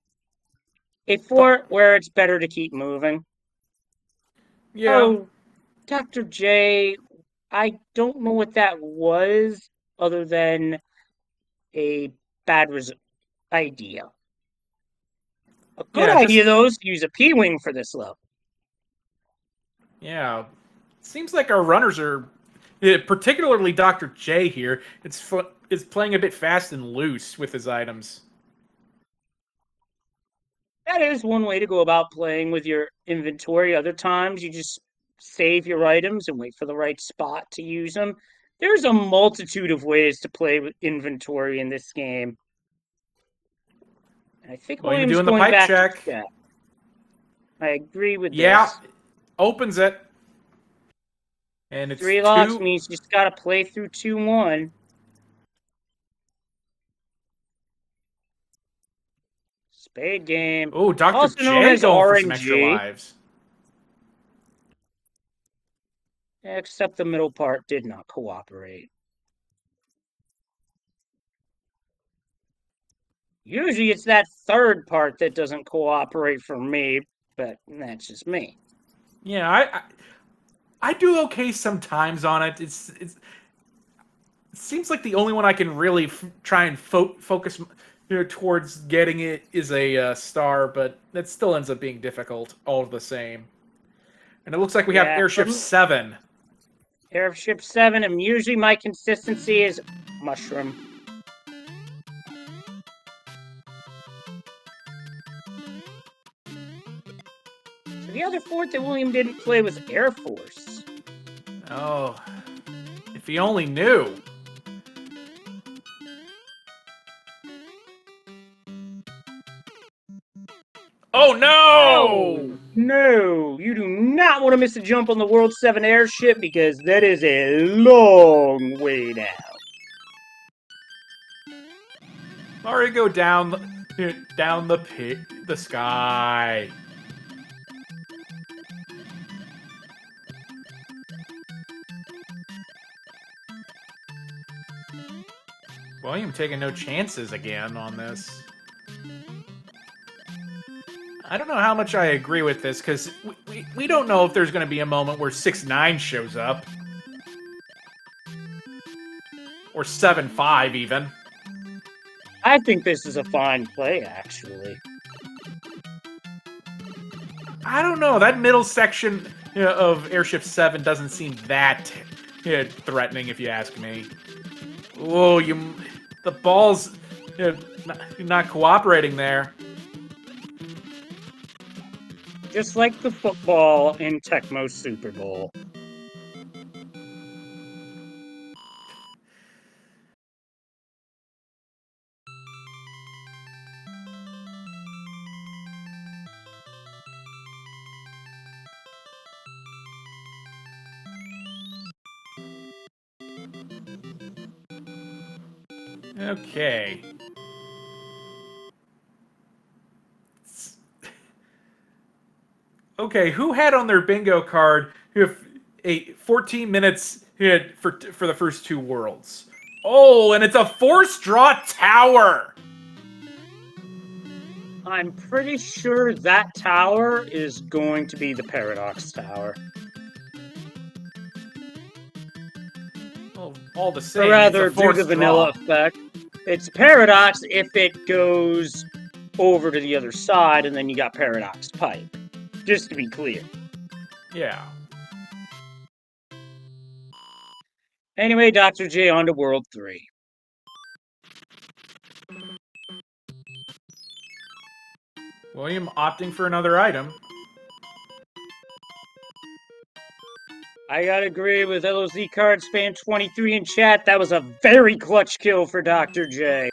a fort where it's better to keep moving. Yeah. Oh, Dr. J, I don't know what that was other than a bad idea. A good idea, though, is to use a P-Wing for this level. Yeah. Seems like our runners are, particularly Dr. J here, is playing a bit fast and loose with his items. That is one way to go about playing with your inventory. Other times, you just save your items and wait for the right spot to use them. There's a multitude of ways to play with inventory in this game. I think William William's doing the going pipe back check. to that. I agree with Yeah, this. opens it. And it's 3 locks means you just got to play through 2-1. Spade game. Oh, Dr. Also known J as going for some extra RNG. lives. Except the middle part did not cooperate. Usually it's that third part that doesn't cooperate for me, but that's just me. Yeah, I do okay sometimes on it. It seems like the only one I can really try and focus towards getting it is a star, but that still ends up being difficult all the same. And it looks like we have Airship 7. Airship 7, and usually my consistency is Mushroom. So the other fort that William didn't play was Air Force. Oh, if he only knew. Oh no! No, you do not want to miss a jump on the World 7 airship because that is a long way down. Already go down the sky. William taking no chances again on this. I don't know how much I agree with this, because we don't know if there's going to be a moment where 6-9 shows up. Or 7-5, even. I think this is a fine play, actually. I don't know. That middle section of Airship 7 doesn't seem that threatening, if you ask me. Oh, the ball's not cooperating there. Just like the football in Tecmo's Super Bowl. Okay. Okay, who had on their bingo card 14 minutes for the first two worlds? Oh, and it's a four-straw tower! I'm pretty sure that tower is going to be the Paradox Tower. Well, all the same, Or rather, it's a due to vanilla effect, it's Paradox if it goes over to the other side, and then you got Paradox Pipe. Just to be clear. Yeah. Anyway, Dr. J, on to World 3. William opting for another item. I gotta agree with LOZ Cards Fan 23 in chat. That was a very clutch kill for Dr. J.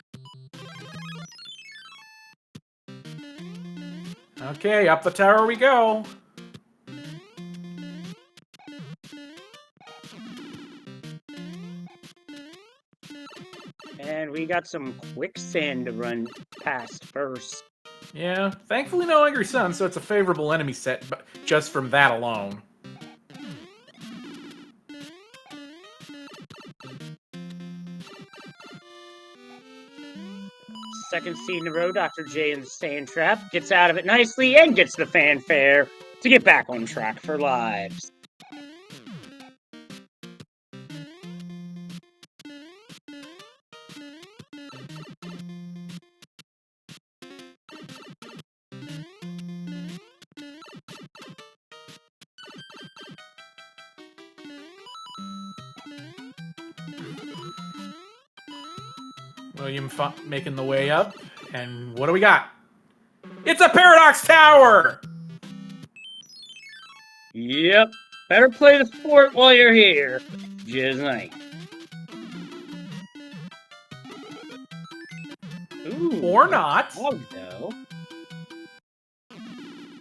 Okay, up the tower we go. And we got some quicksand to run past first. Yeah, thankfully no Angry Sun, so it's a favorable enemy set just from that alone. Second seed in a row, Dr. J in the sand trap. Gets out of it nicely and gets the fanfare to get back on track for lives. William making the way up, and what do we got? It's a Paradox Tower! Yep. Better play the fort while you're here. Just like. Ooh. Or not. Oh, no.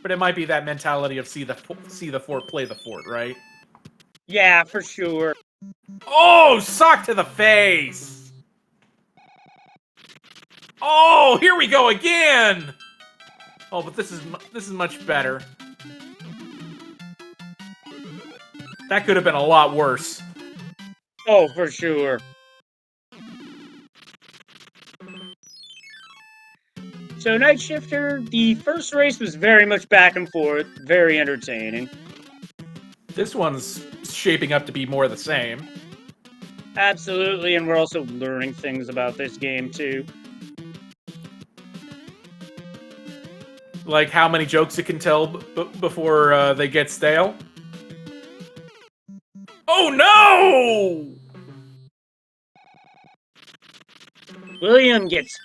But it might be that mentality of see the fort, play the fort, right? Yeah, for sure. Oh, sock to the face! Oh, here we go again! Oh, but this is much better. That could have been a lot worse. Oh, for sure. So, Night Shifter, the first race was very much back and forth, very entertaining. This one's shaping up to be more the same. Absolutely, and we're also learning things about this game, too. Like how many jokes it can tell before they get stale. Oh no! William gets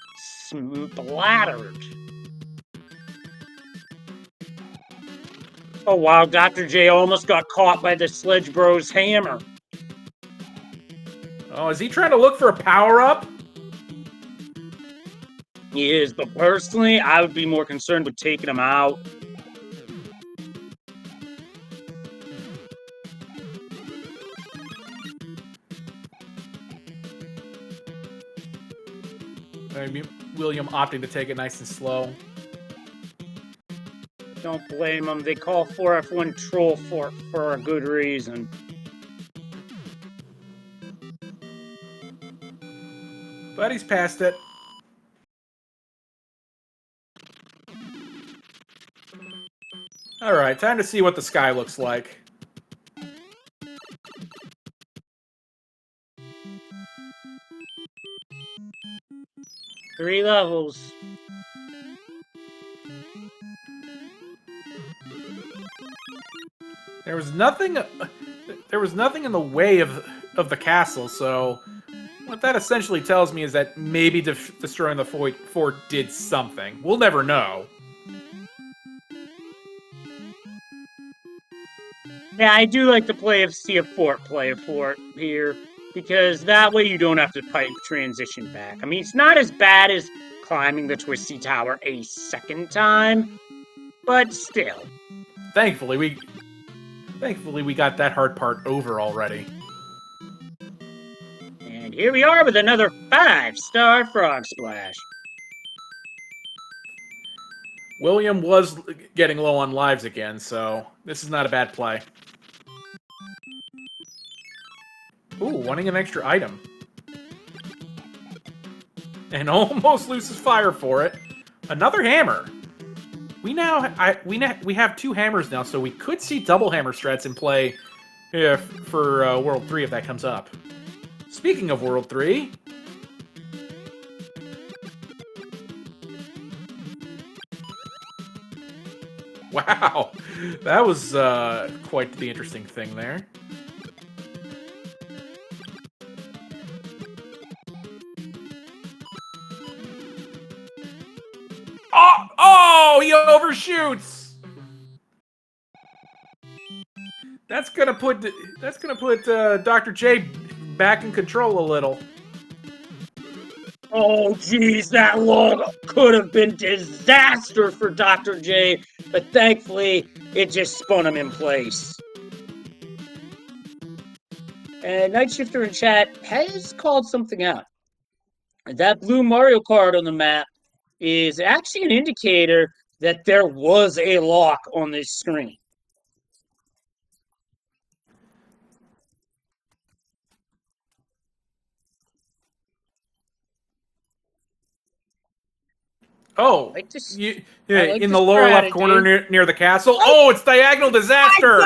splattered. Oh wow, Dr. J almost got caught by the Sledge Bros hammer. Oh, is he trying to look for a power-up? He is, but personally, I would be more concerned with taking him out. William opting to take it nice and slow. Don't blame him. They call 4F1 Troll for a good reason. But he's past it. Alright, time to see what the sky looks like. Three levels. There was nothing. There was nothing in the way of the castle. So, what that essentially tells me is that maybe destroying the fort did something. We'll never know. Yeah, I do like the play of see a fort, play a fort here, because that way you don't have to pipe transition back. I mean, it's not as bad as climbing the Twisty Tower a second time, but still. Thankfully, we got that hard part over already. And here we are with another 5-star Frog Splash. William was getting low on lives again, so this is not a bad play. Ooh, wanting an extra item. And almost loses fire for it. Another hammer. We have 2 hammers now, so we could see double hammer strats in play for World 3 if that comes up. Speaking of World 3... Wow, that was quite the interesting thing there. Oh, he overshoots. That's gonna put Dr. J back in control a little. Oh, geez, that log could have been disaster for Dr. J, but thankfully, it just spun him in place. And Night Shifter in chat has called something out. That blue Mario card on the map is actually an indicator that there was a lock on this screen. Oh, like in the lower left corner near the castle. Oh, it's Diagonal Disaster!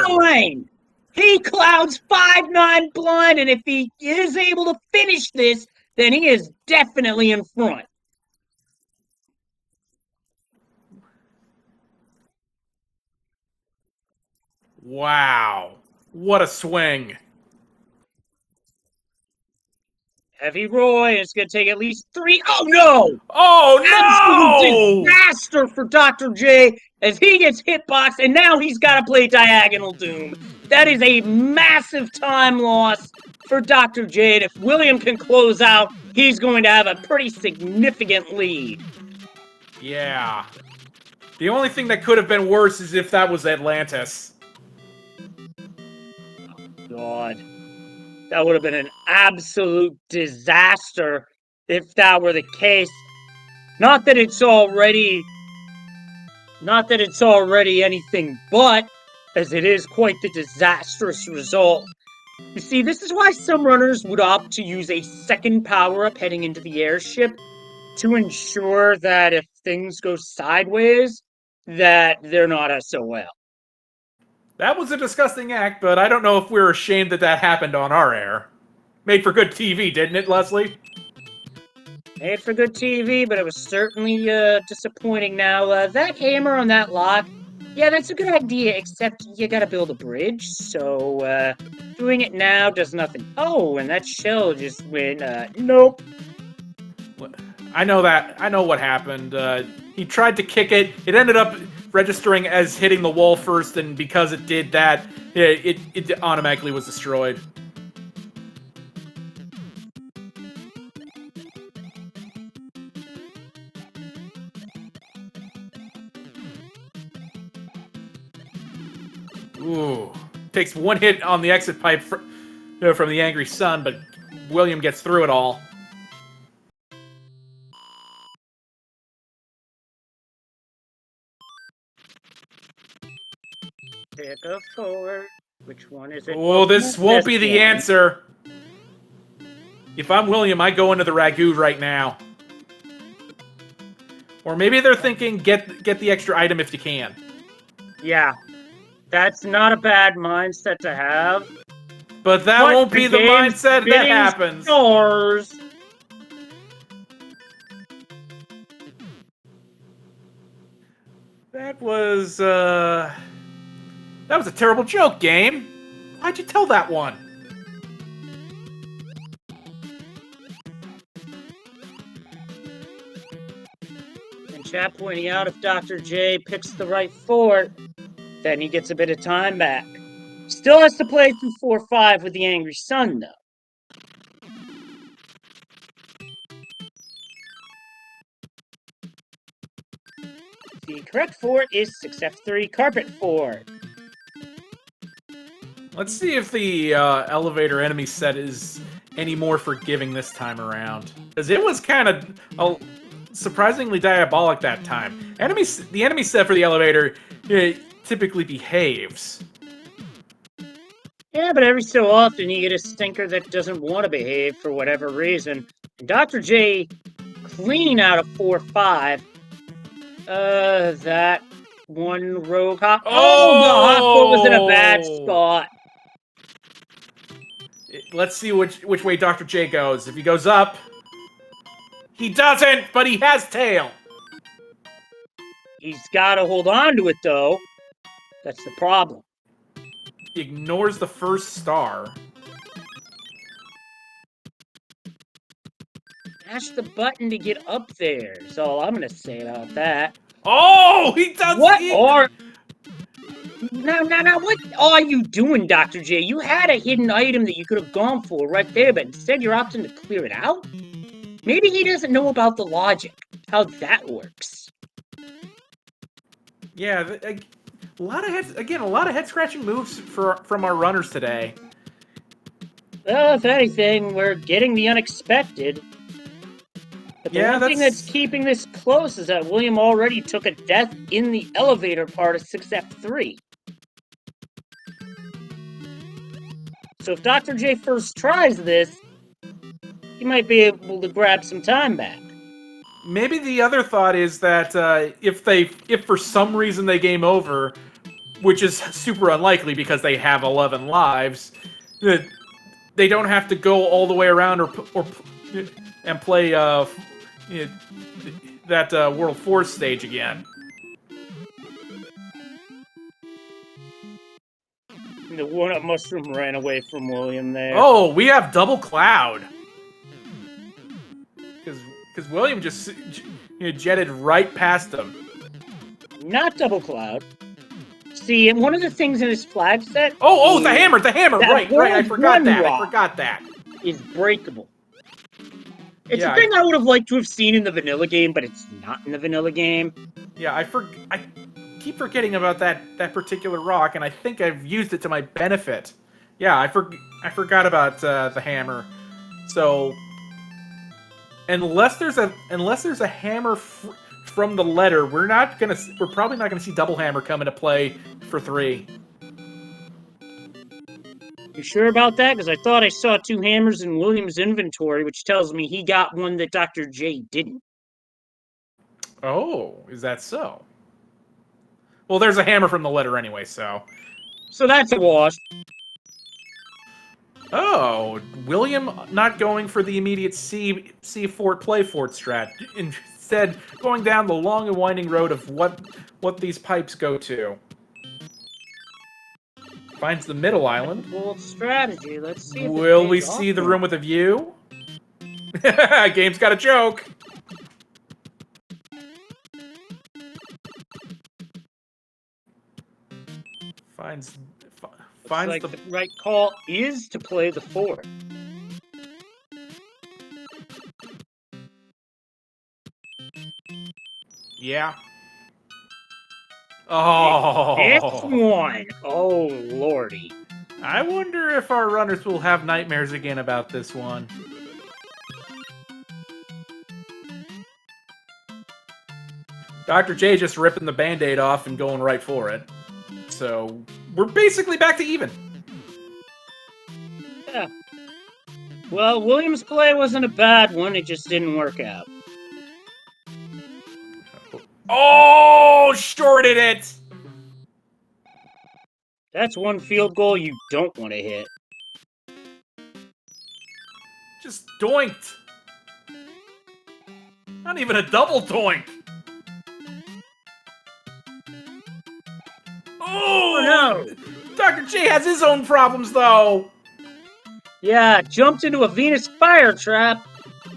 He clouds 5-9 blind, and if he is able to finish this, then he is definitely in front. Wow. What a swing. Heavy Roy, it's going to take at least 3. Oh, no! Oh, no! Absolute disaster for Dr. J as he gets hitboxed, and now he's got to play Diagonal Doom. That is a massive time loss for Dr. J, and if William can close out, he's going to have a pretty significant lead. Yeah. The only thing that could have been worse is if that was Atlantis. God. That would have been an absolute disaster if that were the case. Not that it's already anything but, as it is quite the disastrous result. You see, this is why some runners would opt to use a second power-up heading into the airship to ensure that if things go sideways, that they're not SOL. That was a disgusting act, but I don't know if we're ashamed that that happened on our air. Made for good TV, didn't it, Leslie? Made for good TV, but it was certainly disappointing. Now, that hammer on that lock, yeah, that's a good idea, except you gotta build a bridge, so doing it now does nothing. Oh, and that shell just went, nope. I know that. I know what happened. He tried to kick it. It ended up registering as hitting the wall first, and because it did that, it automatically was destroyed. Ooh. Takes one hit on the exit pipe from the Angry Sun, but William gets through it all. Pick a forward. Which one is it? Oh, this won't be the answer. If I'm William, I go into the ragu right now. Or maybe they're thinking, get the extra item if you can. Yeah. That's not a bad mindset to have. But that won't be the mindset that happens. Stars. That was, That was a terrible joke, game. Why'd you tell that one? And chat pointing out if Dr. J picks the right fort, then he gets a bit of time back. Still has to play through 4-5 with the Angry Sun, though. The correct fort is 6F3 Carpet Fort. Let's see if the elevator enemy set is any more forgiving this time around. Because it was kind of surprisingly diabolic that time. The enemy set for the elevator typically behaves. Yeah, but every so often you get a stinker that doesn't want to behave for whatever reason. And Dr. J clean out of 4-5. That one rogue hop. Oh, the hop was in a bad spot. Let's see which way Dr. J goes. If he goes up, he doesn't, but he has tail. He's got to hold on to it, though. That's the problem. He ignores the first star. Mash the button to get up there is all I'm going to say about that. Oh, he does. Now, what are you doing, Dr. J? You had a hidden item that you could have gone for right there, but instead you're opting to clear it out? Maybe he doesn't know about the logic, how that works. Yeah, a lot of head-scratching moves from our runners today. Well, if anything, we're getting the unexpected. But the one thing that's keeping this close is that William already took a death in the elevator part of 6F3. So if Dr. J first tries this, he might be able to grab some time back. Maybe the other thought is that if for some reason they game over, which is super unlikely because they have 11 lives, they don't have to go all the way around and play that World Force stage again. The one-up mushroom ran away from William there. Oh, we have double cloud. Because William just jetted right past him. Not double cloud. See, one of the things in his flag set... Oh, the hammer! Right, I forgot that. Is breakable. It's a thing I would have liked to have seen in the vanilla game, but it's not in the vanilla game. Yeah, I keep forgetting about that particular rock, and I think I've used it to my benefit. Yeah, I forgot about the hammer. So unless there's a hammer from the letter, we're probably not gonna see double hammer come into play for 3. You sure about that? Because I thought I saw 2 hammers in William's inventory, which tells me he got one that Dr. J didn't. Oh, is that so? Well, there's a hammer from the letter anyway, so... So that's a wash. Oh, William not going for the immediate C fort play fort strat. Instead, going down the long and winding road of what these pipes go to. Finds the middle island. Bold strategy. Let's see. Will we see the room with a view? Game's got a joke. Finds like the right call is to play the fort. Yeah. Oh. It's one. Oh, lordy. I wonder if our runners will have nightmares again about this one. Dr. J just ripping the Band-Aid off and going right for it. So, we're basically back to even. Yeah. Well, William's play wasn't a bad one, it just didn't work out. Oh, shorted it! That's one field goal you don't want to hit. Just doinked. Not even a double doink. Oh no! Jay has his own problems, though. Yeah, jumped into a Venus fire trap,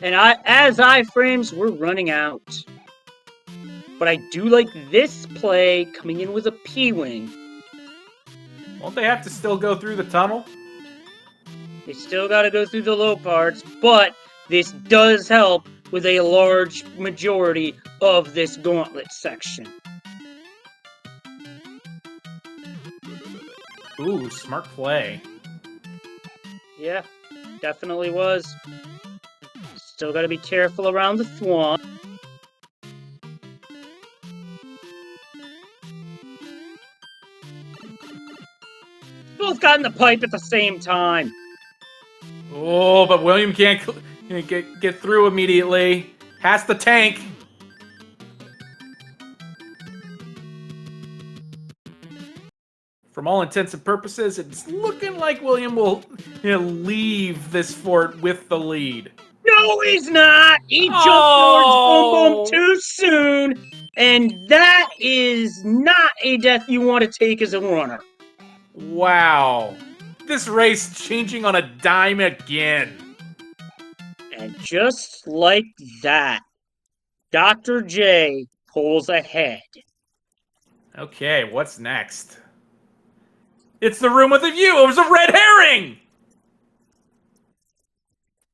and as iframes, we're running out. But I do like this play coming in with a P-Wing. Won't they have to still go through the tunnel? They still gotta go through the low parts, but this does help with a large majority of this gauntlet section. Ooh, smart play. Yeah, definitely was. Still gotta be careful around the thwomp. Both got in the pipe at the same time. Oh, but William can't get through immediately. Has the tank. From all intents and purposes, it's looking like William will leave this fort with the lead. No, he's not! He jumped towards Boom Boom too soon! And that is not a death you want to take as a runner. Wow. This race changing on a dime again. And just like that, Dr. J pulls ahead. Okay, what's next? It's the room with the view. It was a red herring!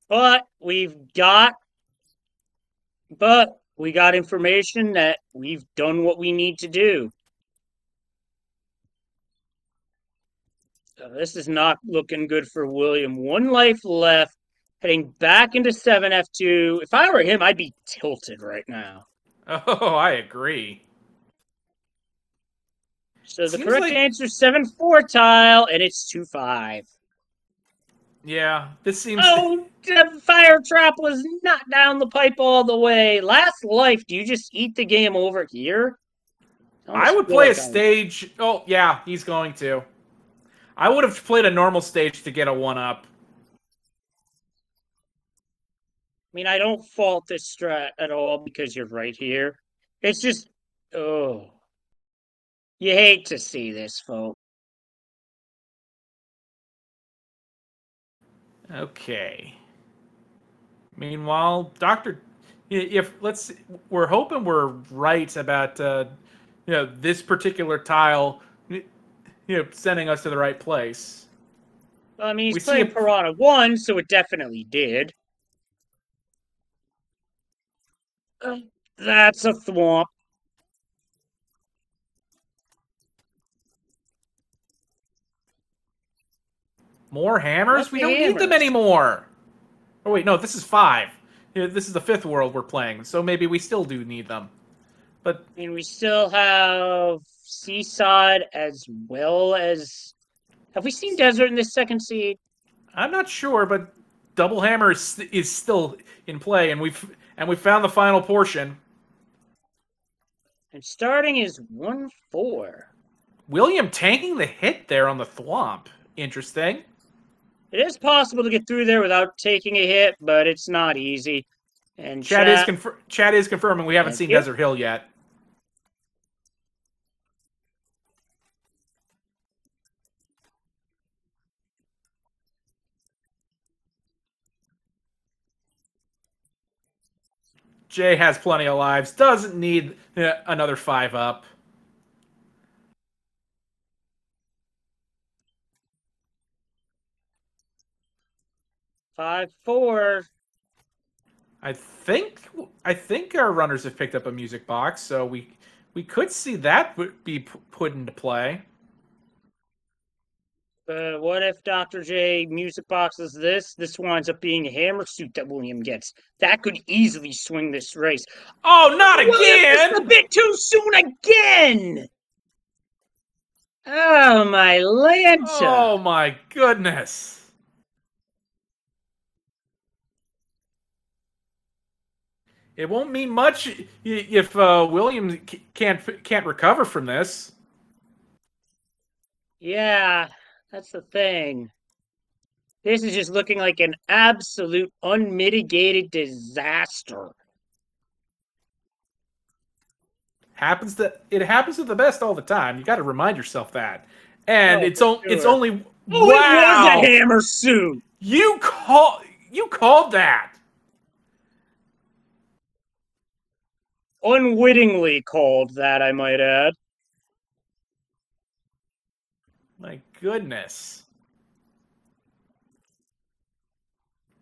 But we got information that we've done what we need to do. So this is not looking good for William. 1 life left, heading back into 7F2. If I were him, I'd be tilted right now. Oh, I agree. So the correct answer is 7-4 tile, and it's 2-5. Yeah, this seems... Oh, the fire trap was not down the pipe all the way. Last life, do you just eat the game over here? I would play a stage... Oh, yeah, he's going to. I would have played a normal stage to get a 1-up. I mean, I don't fault this strat at all because you're right here. It's just... Oh. You hate to see this, folks. Okay. Meanwhile, we're hoping we're right about this particular tile, sending us to the right place. Well, I mean, he's playing Piranha 1, so it definitely did. That's a thwomp. More hammers? We don't need them anymore. Oh, wait, no, this is 5. This is the 5th world we're playing, so maybe we still do need them. But I mean, we still have Seaside as well as... Have we seen Desert in this second seed? I'm not sure, but Double Hammer is still in play, and we found the final portion. And starting is 1-4. William tanking the hit there on the thwomp. Interesting. It is possible to get through there without taking a hit, but it's not easy. And Chat is confirming we haven't seen Desert Hill yet. Jay has plenty of lives. Doesn't need another 5-up. Five, 4. I think our runners have picked up a music box, so we could see that be put into play. What if Dr. J music boxes this? This winds up being a hammer suit that William gets. That could easily swing this race. Oh, not again! It's a bit too soon again! Oh, my Lanta! Oh, my goodness. It won't mean much if William can't recover from this. Yeah, that's the thing. This is just looking like an absolute unmitigated disaster. It happens to the best all the time. You got to remind yourself that. And Oh, it's for it's sure. only Oh, it was a wow. hammer suit. You called that. Unwittingly called that, I might add. My goodness.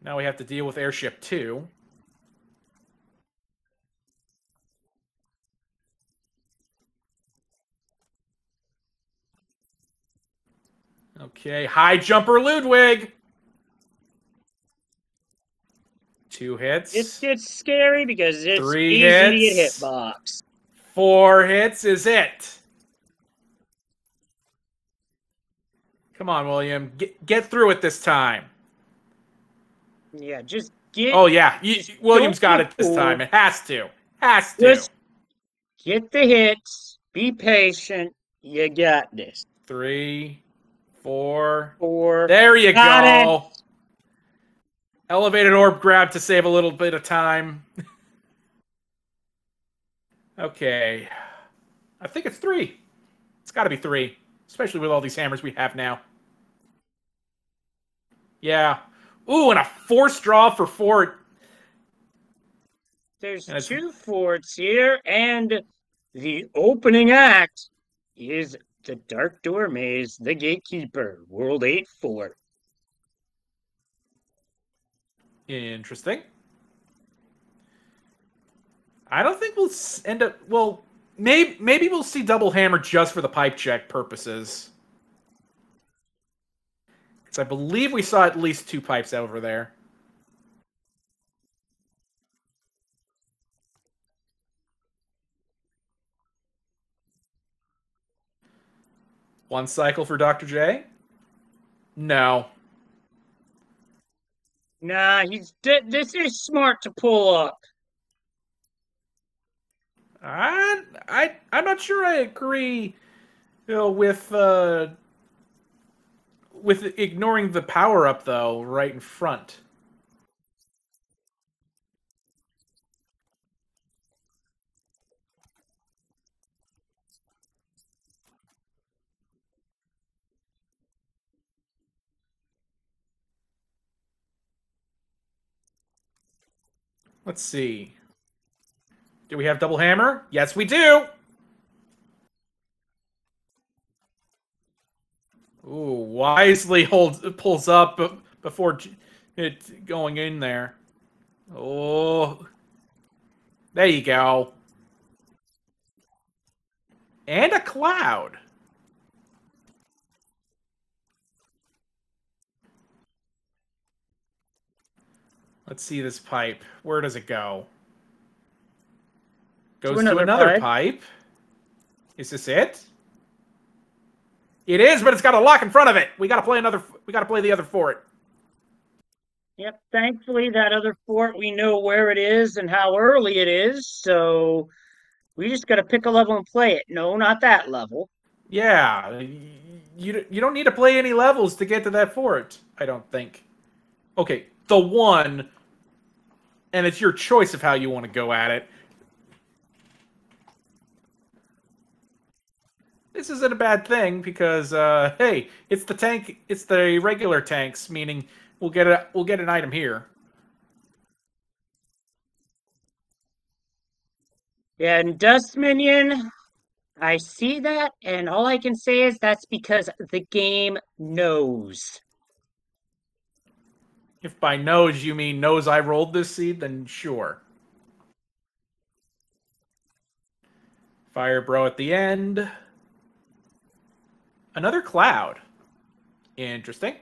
Now we have to deal with Airship 2. Okay, high jumper Ludwig. 2 It hits. gets scary because it's 3 easy to get hits. hitbox. 4 hits is it. Come on, William. Get through it this time. Yeah, just get. Oh, yeah. Just William's don't be got a it this time. fool. It has to. Has to. Just get the hits. Be patient. You got this. 3, 4. 4. There you Got it. go. Elevated orb grab to save a little bit of time. Okay. I think it's 3. It's got to be 3. Especially with all these hammers we have now. Yeah. Ooh, and a force draw for 4. There's 2 forts here, and the opening act is the Dark Door Maze, the Gatekeeper, World 8 Fort. Interesting. I don't think we'll end up... Well, maybe we'll see double hammer just for the pipe check purposes. Because I believe we saw at least 2 pipes over there. One cycle for Dr. J? No. Nah, this is smart to pull up. I'm not sure I agree, with ignoring the power up though right in front. Let's see. Do we have double hammer? Yes, we do. Ooh, wisely pulls up before it going in there. Oh, there you go. And a cloud. Let's see this pipe. Where does it go? Goes to another pipe. Is this it? It is, but it's got a lock in front of it. We gotta play the other fort. Yep, thankfully that other fort, we know where it is and how early it is, so we just gotta pick a level and play it. No, not that level. Yeah, you don't need to play any levels to get to that fort, I don't think. Okay, the one, and it's your choice of how you want to go at it. This isn't a bad thing because, hey, it's the regular tanks, meaning we'll get an item here. Yeah, and Dust Minion, I see that, and all I can say is that's because the game knows. If by knows you mean knows I rolled this seed, then sure. Fire Bro at the end. Another cloud. Interesting.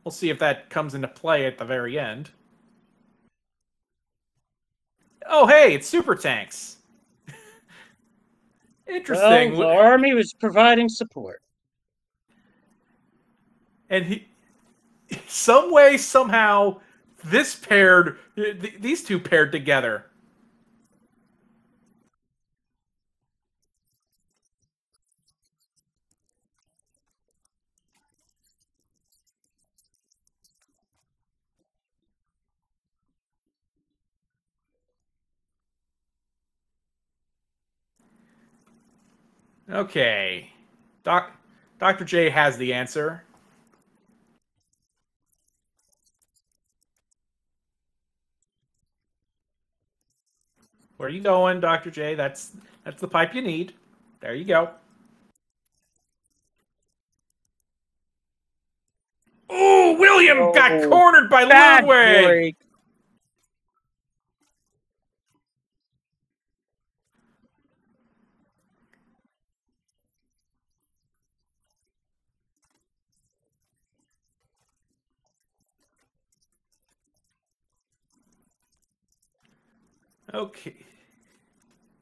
We'll see if that comes into play at the very end. Oh, hey, it's super tanks. Interesting. Well, the army was providing support. And some way, somehow, these two paired together. Okay. Dr. J has the answer. Where are you going, Dr. J? That's the pipe you need. There you go. Ooh, William got cornered by Bad Ludwig. break. Okay.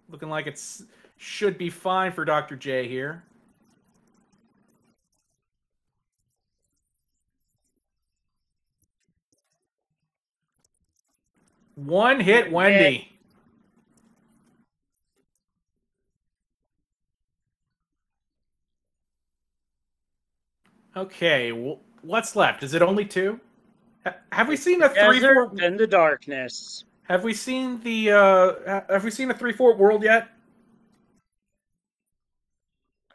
Looking like it's should be fine for Dr. J here. One hit, Wendy. Okay, what's left? Is it only two? Have we seen a 3-4? And the darkness. Have we seen the have we seen a 3-4 world yet?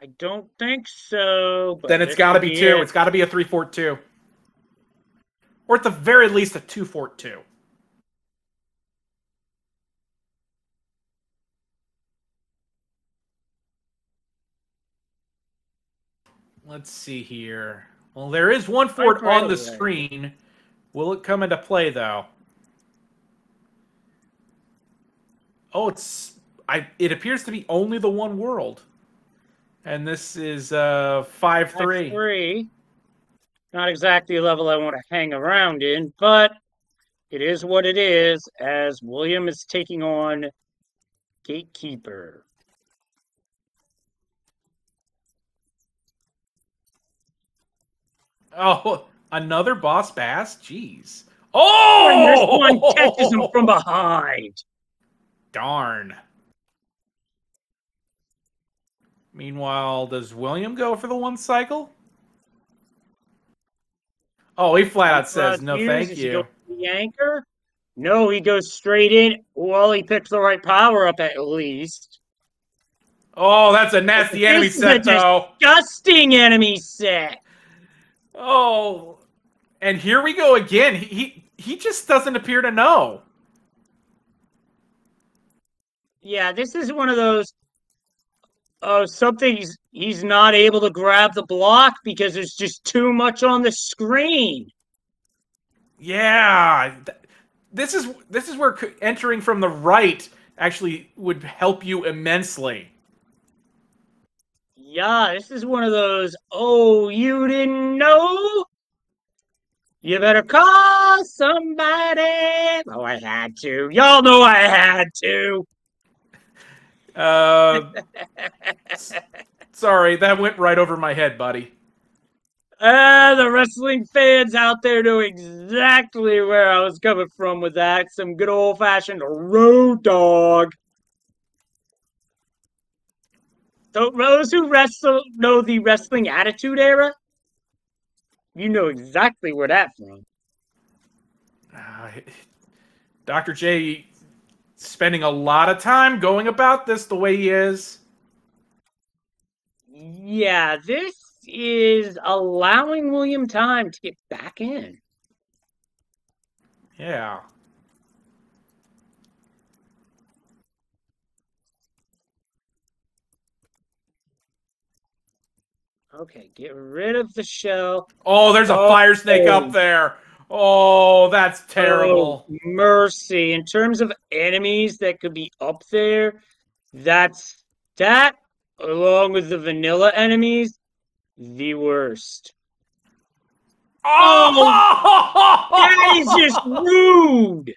I don't think so. Then it's got to be 2. It's got to be a 3-4-2. Or at the very least a 2-4-2. Let's see here. Well, there is one fort on the screen. Will it come into play, though? Oh, it appears to be only the one world. And this is 5-3. 5-3. Not exactly a level I want to hang around in, but it is what it is, as William is taking on Gatekeeper. Oh, another boss bass? Jeez. Oh! And this one catches him from behind. Darn. Meanwhile, does William go for the one cycle? Oh, he flat out says, no thank you. The anchor? No, he goes straight in. Well, he picks the right power up at least. Oh, that's a nasty enemy set, though. Disgusting enemy set. Oh, and here we go again. He just doesn't appear to know. Yeah, this is one of those. Oh, he's not able to grab the block because there's just too much on the screen. Yeah, this is where entering from the right actually would help you immensely. Yeah, this is one of those. Oh, you didn't know? You better call somebody. Oh, I had to. Y'all know I had to. Sorry, that went right over my head, buddy. The wrestling fans out there know exactly where I was coming from with that. Some good old-fashioned road dog. So those who know the Wrestling Attitude Era, you know exactly where that's from. Dr. J spending a lot of time going about this the way he is. Yeah, this is allowing William time to get back in. Yeah. Okay, get rid of the shell. Oh, there's a fire snake up there. Oh, that's terrible. Oh, mercy. In terms of enemies that could be up there, that's that, along with the vanilla enemies, the worst. Oh, that is just rude.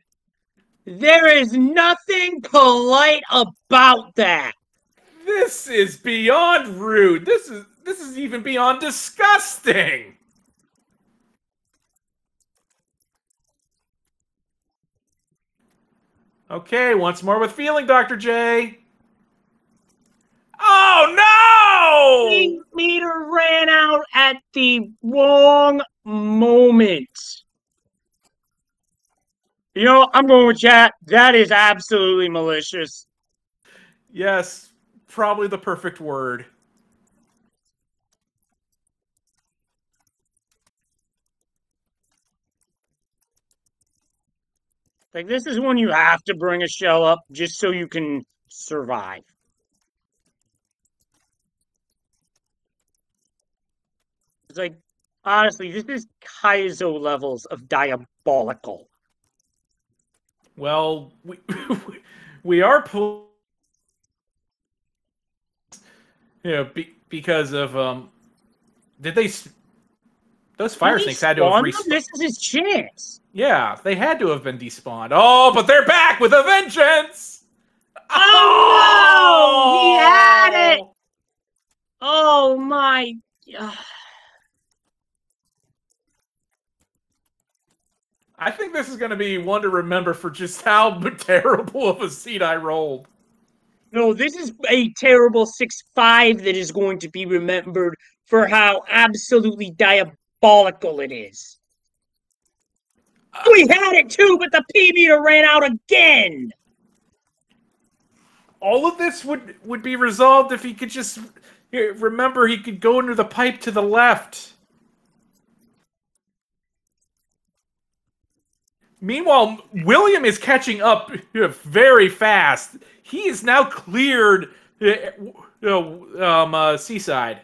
There is nothing polite about that. This is beyond rude. This is even beyond disgusting. Okay, once more with feeling, Dr. J. Oh, no! Meter ran out at the wrong moment. You know, I'm going with chat. That is absolutely malicious. Yes, probably the perfect word. Like, this is when you have to bring a shell up just so you can survive. It's like, honestly, this is Kaizo levels of diabolical. Well, we are because of did they those fire Did he snakes had to have spawn them? respawned? This is his chance. Yeah, they had to have been despawned. Oh, but they're back with a vengeance! Oh no! He had it! Oh my. I think this is going to be one to remember for just how terrible of a seed I rolled. No, this is a terrible 6-5 that is going to be remembered for how absolutely diabolical it is. We had it too, but the P meter ran out again. All of this would be resolved if he could just remember he could go under the pipe to the left. Meanwhile, William is catching up very fast. He is now cleared Seaside.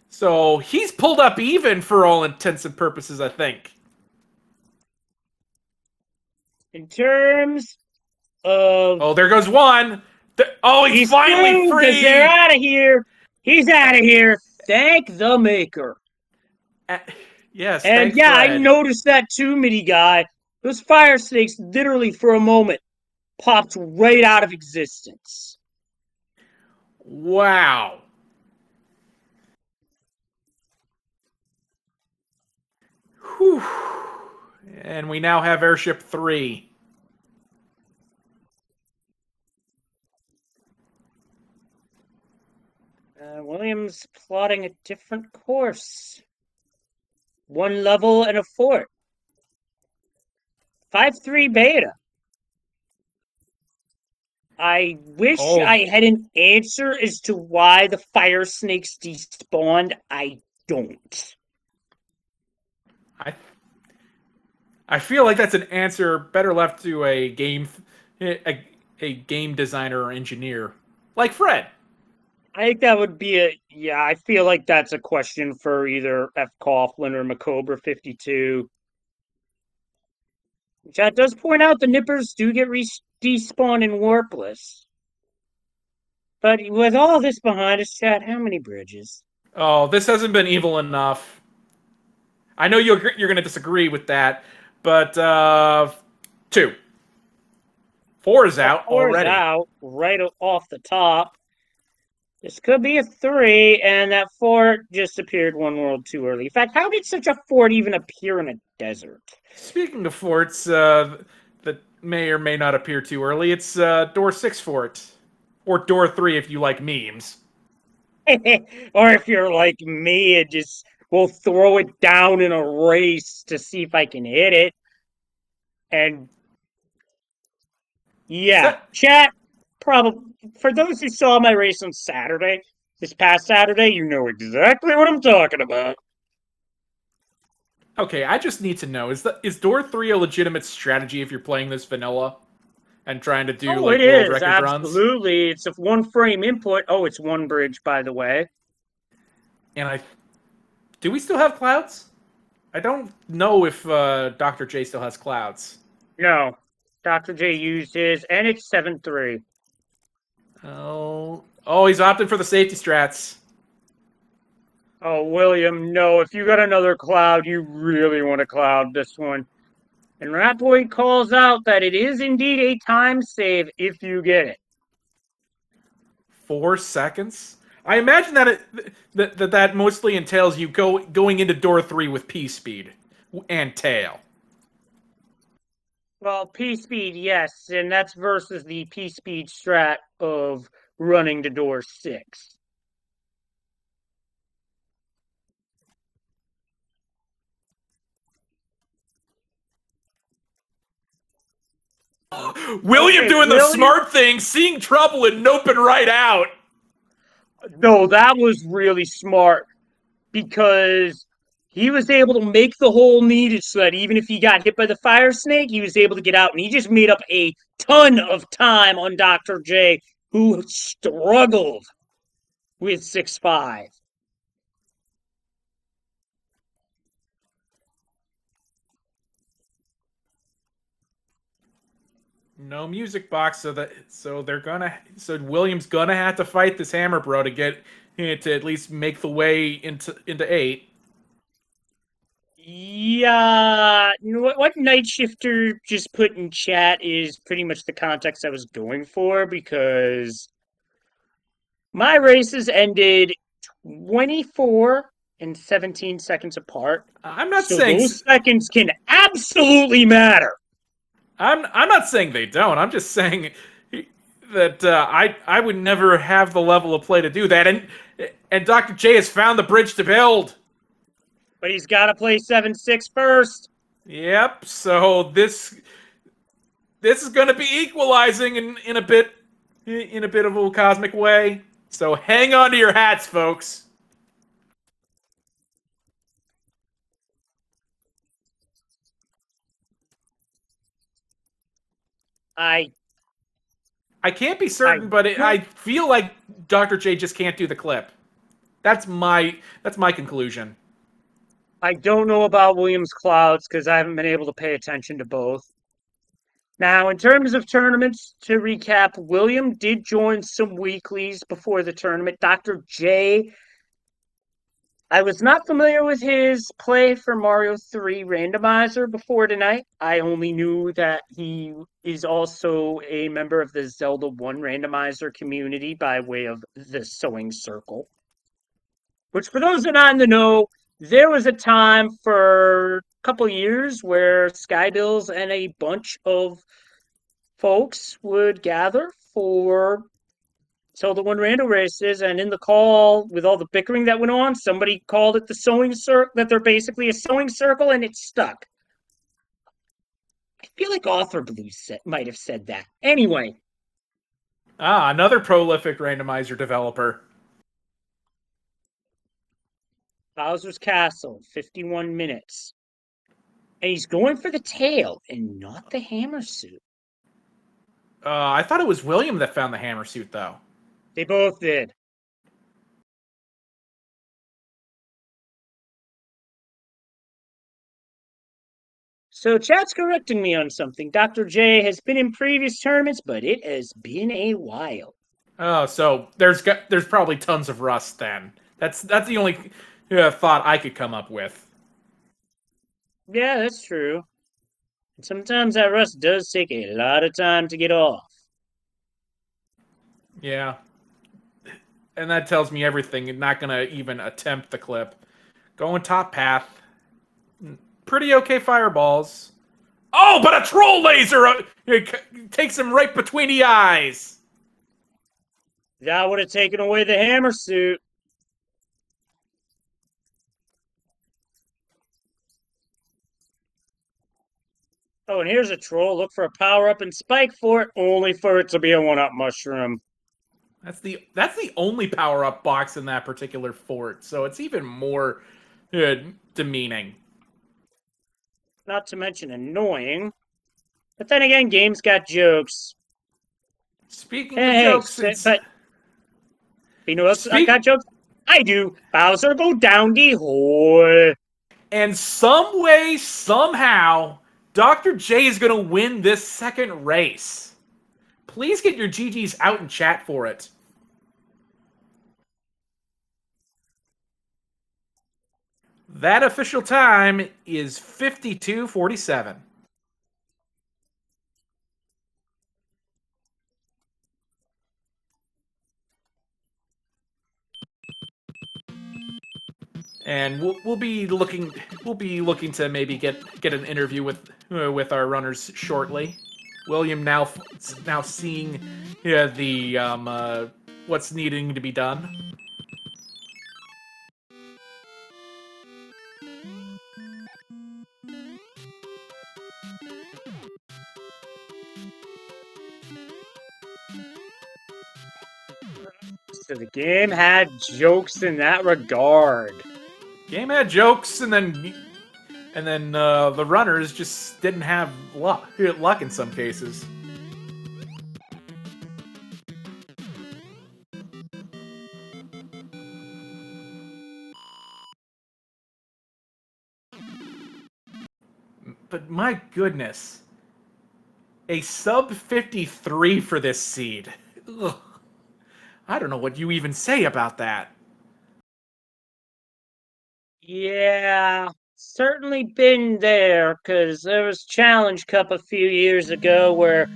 So he's pulled up even for all intents and purposes, I think. In terms of... Oh, there goes one. He's finally free. They're out of here. He's out of here. Thank the maker. Yes, and yeah, Fred. I noticed that too, Mini Guy. Those fire snakes literally for a moment popped right out of existence. Wow. Whew. And we now have Airship 3. William's plotting a different course. 1 level and a fort. 5-3 beta. I wish I had an answer as to why the fire snakes despawned. I don't. I feel like that's an answer better left to a game designer or engineer like Fred. I think that would be I feel like that's a question for either F. Coughlin or Macobra 52. Chat does point out the nippers do get despawned in Warpless. But with all this behind us, chat, how many bridges? Oh, this hasn't been evil enough. I know you're going to disagree with that, but 2. 4 is out already. 4 is out right off the top. This could be a 3, and that fort just appeared one world too early. In fact, how did such a fort even appear in a desert? Speaking of forts that may or may not appear too early, it's Door 6 fort. Or Door 3 if you like memes. Or if you're like me and just will throw it down in a race to see if I can hit it. And yeah, chat, probably for those who saw my race on Saturday, this past Saturday, you know exactly what I'm talking about. Okay, I just need to know, is Door 3 a legitimate strategy if you're playing this vanilla and trying to do like world record runs? Absolutely. It's a 1 frame input. Oh, it's 1 bridge, by the way. And do we still have clouds? I don't know if Dr. J still has clouds. No. Dr. J used his, and it's 7-3. Oh, he's opting for the safety strats. Oh, William, no. If you got another cloud, you really want to cloud this one. And Ratboy calls out that it is indeed a time save if you get it. 4 seconds? I imagine that mostly entails you going into Door 3 with P speed and tail. Well, P speed, yes, and that's versus the P speed strat of running to Door 6. William doing the smart thing, seeing trouble and noping right out. No, that was really smart because he was able to make the hole needed so that even if he got hit by the fire snake, he was able to get out. And he just made up a ton of time on Dr. J, who struggled with 6'5". No music box, so William's gonna have to fight this hammer bro to get to at least make the way into 8. Yeah, you know what Night Shifter just put in chat is pretty much the context I was going for, because my races ended 24 and 17 seconds apart. I'm not So saying those seconds can absolutely matter. I'm not saying they don't. I'm just saying that I would never have the level of play to do that. And Dr. J has found the bridge to build. But he's got to play 7-6 first. Yep. So this is going to be equalizing in a bit of a cosmic way. So hang on to your hats, folks. I can't be certain, but I feel like Dr. J just can't do the clip. That's my conclusion. I don't know about Williams Clouds because I haven't been able to pay attention to both. Now, in terms of tournaments, to recap, William did join some weeklies before the tournament. Dr. J, I was not familiar with his play for Mario 3 Randomizer before tonight. I only knew that he is also a member of the Zelda 1 Randomizer community by way of the Sewing Circle. Which, for those that are not in the know, there was a time for a couple years where Skybills and a bunch of folks would gather for Zelda 1 random races, and in the call, with all the bickering that went on, somebody called it the sewing circle, that they're basically a sewing circle, and it stuck. I feel like Author Blue might have said that. Anyway. Another prolific randomizer developer. Bowser's Castle, 51 minutes. And he's going for the tail and not the hammer suit. I thought it was William that found the hammer suit, though. They both did. So chat's correcting me on something. Dr. J has been in previous tournaments, but it has been a while. Oh, so there's probably tons of rust then. That's the only thought I could come up with. Yeah, that's true. And sometimes that rust does take a lot of time to get off. Yeah. And that tells me everything. I'm not going to even attempt the clip. Going top path. Pretty okay fireballs. Oh, but a troll laser takes him right between the eyes. That would have taken away the hammer suit. Oh, and here's a troll. Look for a power-up and spike for it, only for it to be a one-up mushroom. That's the only power-up box in that particular fort, so it's even more demeaning. Not to mention annoying. But then again, games got jokes. Speaking of jokes, but you know what else got jokes? I do. Bowser go down the hole. And some way, somehow, Dr. J is going to win this second race. Please get your GGs out in chat for it. That official time is 52:47. And we'll be looking to maybe get an interview with our runners shortly. William now seeing the what's needing to be done. So the game had jokes in that regard. Game had jokes, and then the runners just didn't have luck in some cases. But my goodness, a sub 53 for this seed. Ugh. I don't know what you even say about that. Yeah, certainly been there, because there was Challenge Cup a few years ago where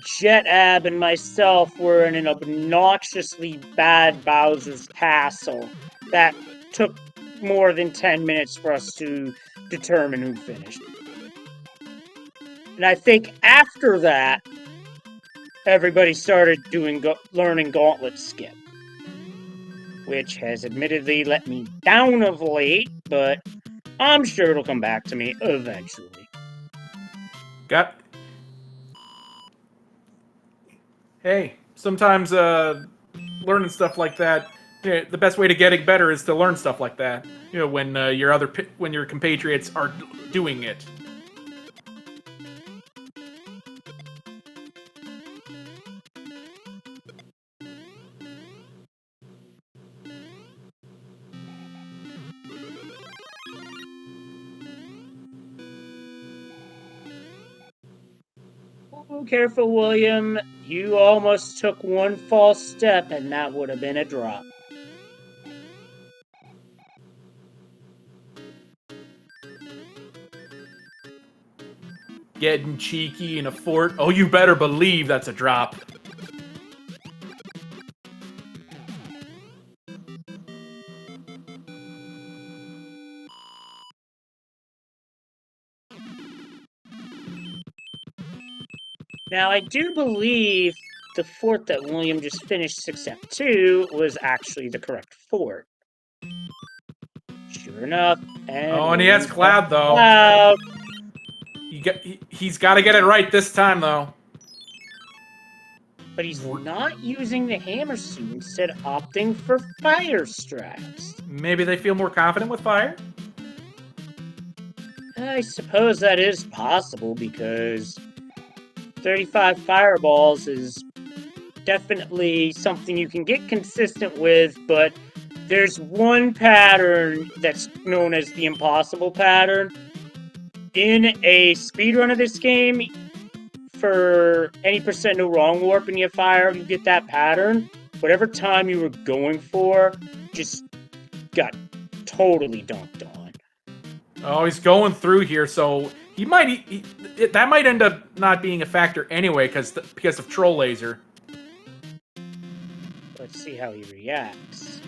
JetAb and myself were in an obnoxiously bad Bowser's Castle that took more than 10 minutes for us to determine who finished. And I think after that, everybody started learning Gauntlet Skip, which has admittedly let me down of late, but I'm sure it'll come back to me eventually. Hey, sometimes learning stuff like that, the best way to getting better is to learn stuff like that. When your compatriots are doing it. Oh, careful, William. You almost took one false step, and that would have been a drop. Getting cheeky in a fort. Oh, you better believe that's a drop. Now, I do believe the fort that William just finished 6F2 was actually the correct fort. Sure enough, And he has Cloud, though. Cloud. He's got to get it right this time, though. But he's not using the hammer suit, instead opting for fire straps. Maybe they feel more confident with fire? I suppose that is possible, because 35 fireballs is definitely something you can get consistent with, but there's one pattern that's known as the impossible pattern. In a speedrun of this game, for any percent no wrong warp and you fire, you get that pattern. Whatever time you were going for just got totally dunked on. Oh, he's going through here, so he might. That might end up not being a factor anyway, because of Troll Laser. Let's see how he reacts.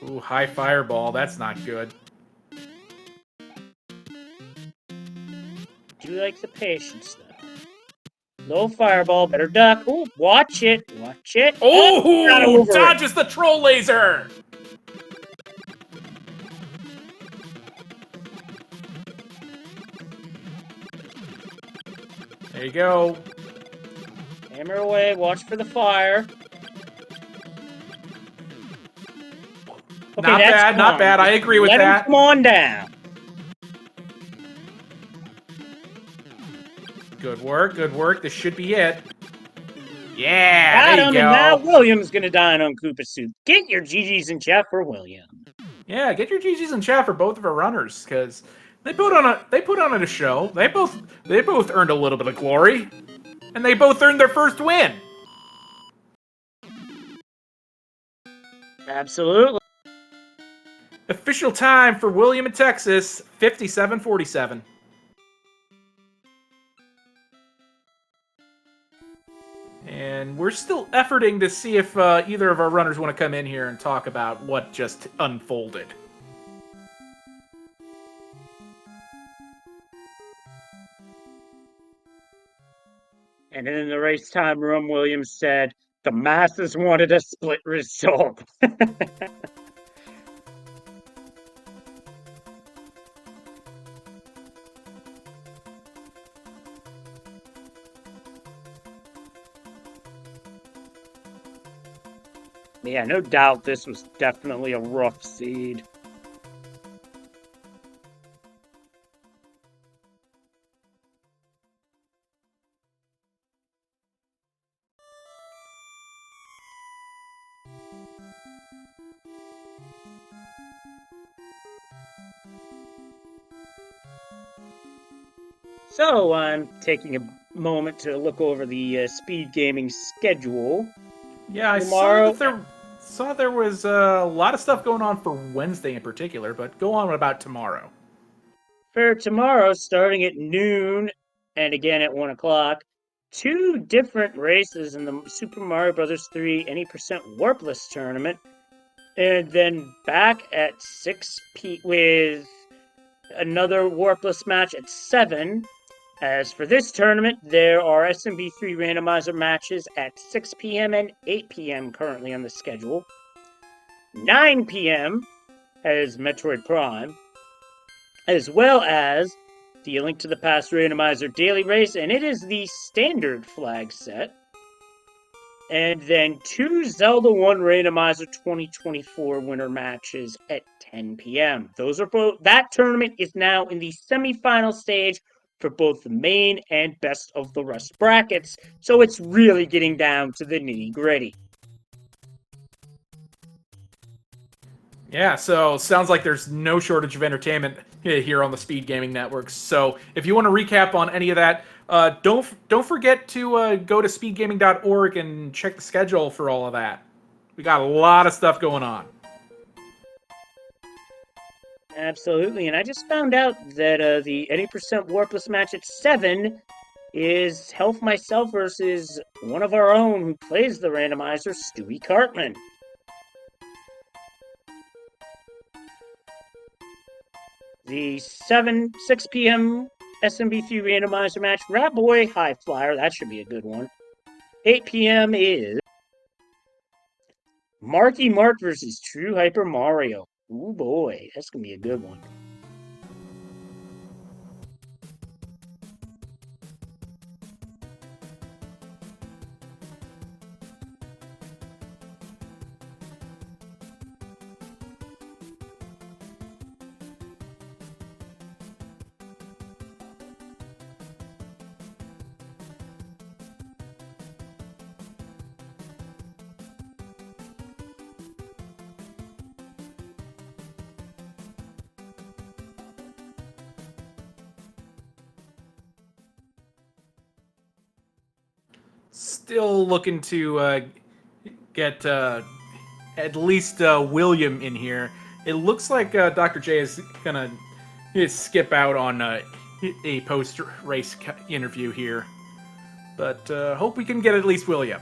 Ooh, high fireball. That's not good. Do you like the patience, though? Low fireball, better duck. Ooh, watch it, watch it. Oh, dodges the Troll Laser! There you go. Hammer away, watch for the fire. Okay, not bad, not bad. I agree with that. Let him come on down. Good work, good work. This should be it. Yeah, Got there you him, go. and now William's gonna dine on Koopa Soup. Get your GGs in chat for William. Yeah, get your GGs in chat for both of our runners, because they put on a show. They both earned a little bit of glory, and they both earned their first win. Absolutely. Official time for WilliamInTX, 57:47. And we're still efforting to see if either of our runners want to come in here and talk about what just unfolded. And in the race time room, Williams said, the masses wanted a split result. Yeah, no doubt this was definitely a rough seed. So I'm taking a moment to look over the Speed Gaming schedule. Yeah, I Tomorrow, saw there was a lot of stuff going on for Wednesday in particular, but go on about tomorrow. for tomorrow, starting at noon and again at 1 o'clock, two different races in the Super Mario Bros. 3 Any Percent Warpless tournament, and then back at 6 p with another Warpless match at 7. As for this tournament, there are SMB3 Randomizer matches at 6 p.m. and 8 p.m. currently on the schedule. 9 p.m. has Metroid Prime, as well as the Link to the Past Randomizer Daily Race, and it is the standard flag set. And then two Zelda 1 Randomizer 2024 winner matches at 10 p.m. Those are both. That tournament is now in the semifinal stage for both the main and best of the rest brackets, so it's really getting down to the nitty-gritty. Yeah, so sounds like there's no shortage of entertainment here on the Speed Gaming Network. So if you want to recap on any of that, don't forget to go to speedgaming.org and check the schedule for all of that. We got a lot of stuff going on. Absolutely, and I just found out that the Any Percent Warpless match at 7 is Health Myself versus one of our own who plays the randomizer, Stewie Cartman. The 6 p.m. SMB3 Randomizer match, Rat Boy High Flyer, that should be a good one. 8 p.m. is Marky Mark versus True Hyper Mario. Ooh boy, that's gonna be a good one. Still looking to get at least William in here. It looks like Dr. J is gonna skip out on a post-race interview here, but hope we can get at least William.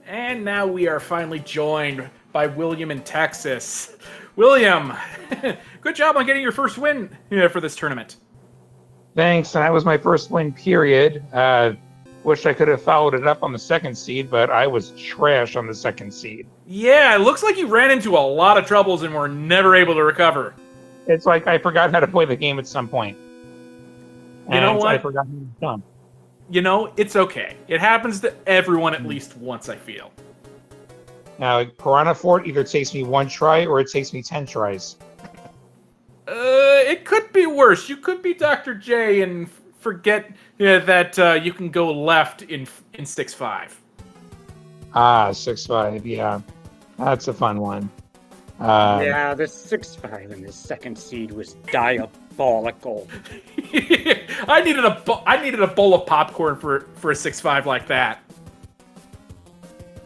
And now we are finally joined by William in Texas. William, good job on getting your first win for this tournament. Thanks, and that was my first win, period. Wish I could have followed it up on the second seed, but I was trash on the second seed. Yeah, it looks like you ran into a lot of troubles and were never able to recover. It's like I forgot how to play the game at some point. You know what? I forgot how to jump. You know, it's okay. It happens to everyone at least once, I feel. Now, Piranha Fort either takes me 1 try or it takes me 10 tries. It could be worse. You could be Dr. J and forget that you can go left in 6-5. Ah, 6-5, yeah. That's a fun one. Yeah, the 6-5 in the second seed was diabolical. I needed a bowl of popcorn for a 6-5 like that.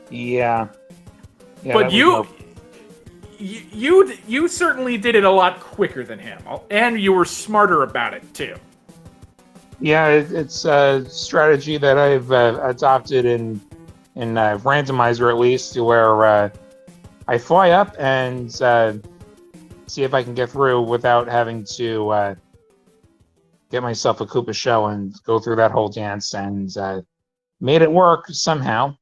Yeah. But you certainly did it a lot quicker than him, and you were smarter about it too. Yeah, it's a strategy that I've adopted in Randomizer at least, to where I fly up and see if I can get through without having to get myself a Koopa shell and go through that whole dance, and made it work somehow.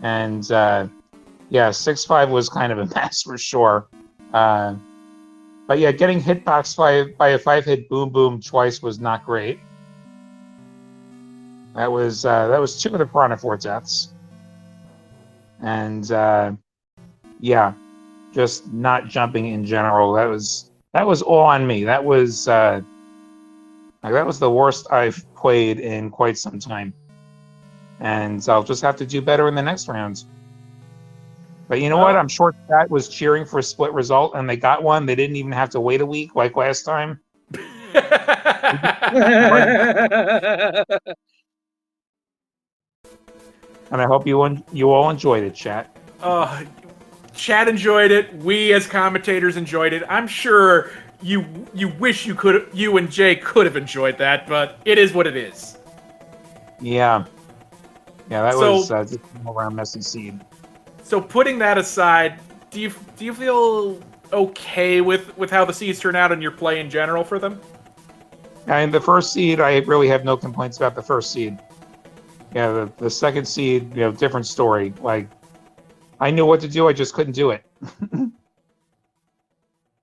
And yeah, 6-5 was kind of a mess for sure. But yeah, getting hitboxed by a 5-hit boom boom twice was not great. That was 2 of the Piranha 4 deaths. And yeah, just not jumping in general. That was all on me. That was the worst I've played in quite some time. And I'll just have to do better in the next round. But you know what? I'm sure chat was cheering for a split result, and they got one. They didn't even have to wait a week like last time. And I hope you all enjoyed it, chat. Chat enjoyed it. We as commentators enjoyed it. I'm sure you wish you and Jay could have enjoyed that, but it is what it is. Yeah. Yeah, that was just all around messy seed. So putting that aside, do you feel okay with how the seeds turn out in your play in general for them? And the first seed, I really have no complaints about the first seed. Yeah, the second seed, different story. Like, I knew what to do, I just couldn't do it.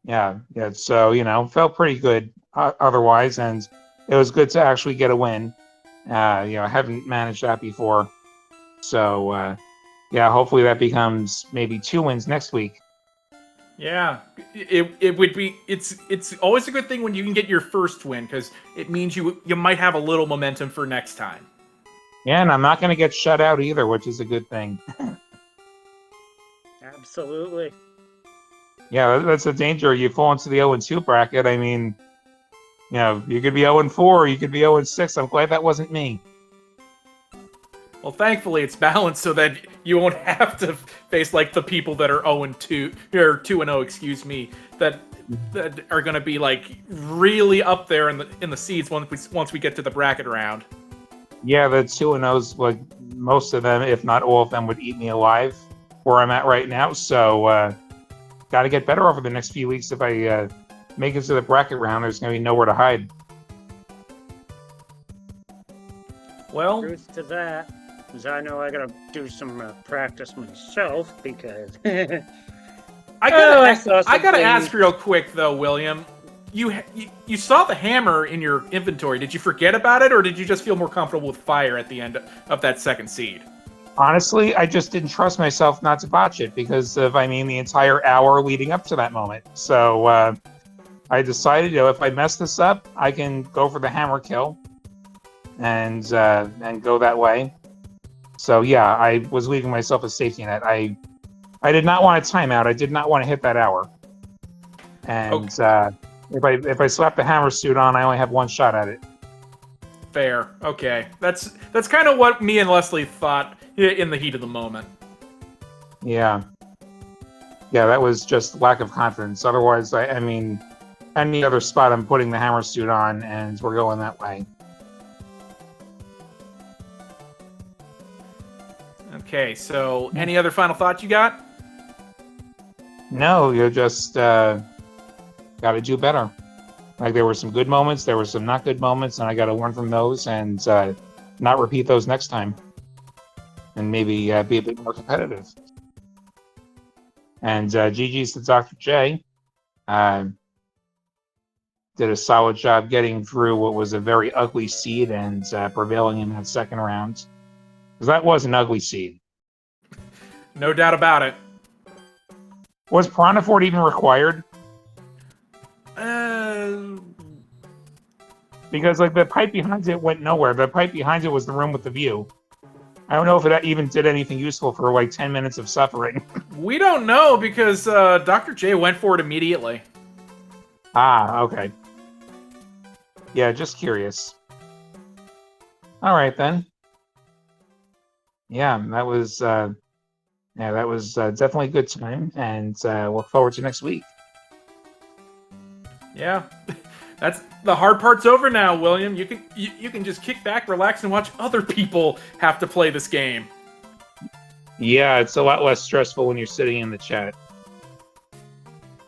yeah. So, felt pretty good otherwise, and it was good to actually get a win. I haven't managed that before. So, yeah, hopefully that becomes maybe 2 wins next week. Yeah, it would be. It's always a good thing when you can get your first win, because it means you might have a little momentum for next time. Yeah, and I'm not going to get shut out either, which is a good thing. Absolutely. Yeah, that's the danger. You fall into the 0-2 bracket. I mean, you could be 0-4, or you could be 0-6. I'm glad that wasn't me. Well, thankfully it's balanced so that you won't have to face like the people that are 0-2 or 2-0, excuse me, that are going to be like really up there in the seeds once we get to the bracket round. Yeah, the 2-0s, like most of them, if not all of them, would eat me alive where I'm at right now. So, got to get better over the next few weeks. If I make it to the bracket round, there's going to be nowhere to hide. Well, truth to that. Because I know I gotta do some practice myself, because I gotta ask real quick though, William. You saw the hammer in your inventory. Did you forget about it, or did you just feel more comfortable with fire at the end of that second seed? Honestly, I just didn't trust myself not to botch it because of, the entire hour leading up to that moment. So I decided, if I mess this up, I can go for the hammer kill and go that way. So yeah, I was leaving myself a safety net. I did not want a timeout. I did not want to hit that hour. And if I slap the hammer suit on, I only have one shot at it. Fair. Okay. That's kind of what me and Leslie thought in the heat of the moment. Yeah. Yeah, that was just lack of confidence. Otherwise, any other spot, I'm putting the hammer suit on, and we're going that way. Okay, so any other final thoughts you got? No, you just got to do better. Like, there were some good moments, there were some not good moments, and I got to learn from those and not repeat those next time. And maybe be a bit more competitive. And GG's to Dr. J. Did a solid job getting through what was a very ugly seed and prevailing in that second round. Because that was an ugly seed. No doubt about it. Was Piranha 4 even required? Because the pipe behind it went nowhere. The pipe behind it was the room with the view. I don't know if it even did anything useful for 10 minutes of suffering. We don't know because Dr. J went for it immediately. Ah, okay. Yeah, just curious. All right then. Yeah, that was definitely a good time, and look forward to next week. Yeah, that's the hard part's over now, William. You can just kick back, relax, and watch other people have to play this game. Yeah, it's a lot less stressful when you're sitting in the chat.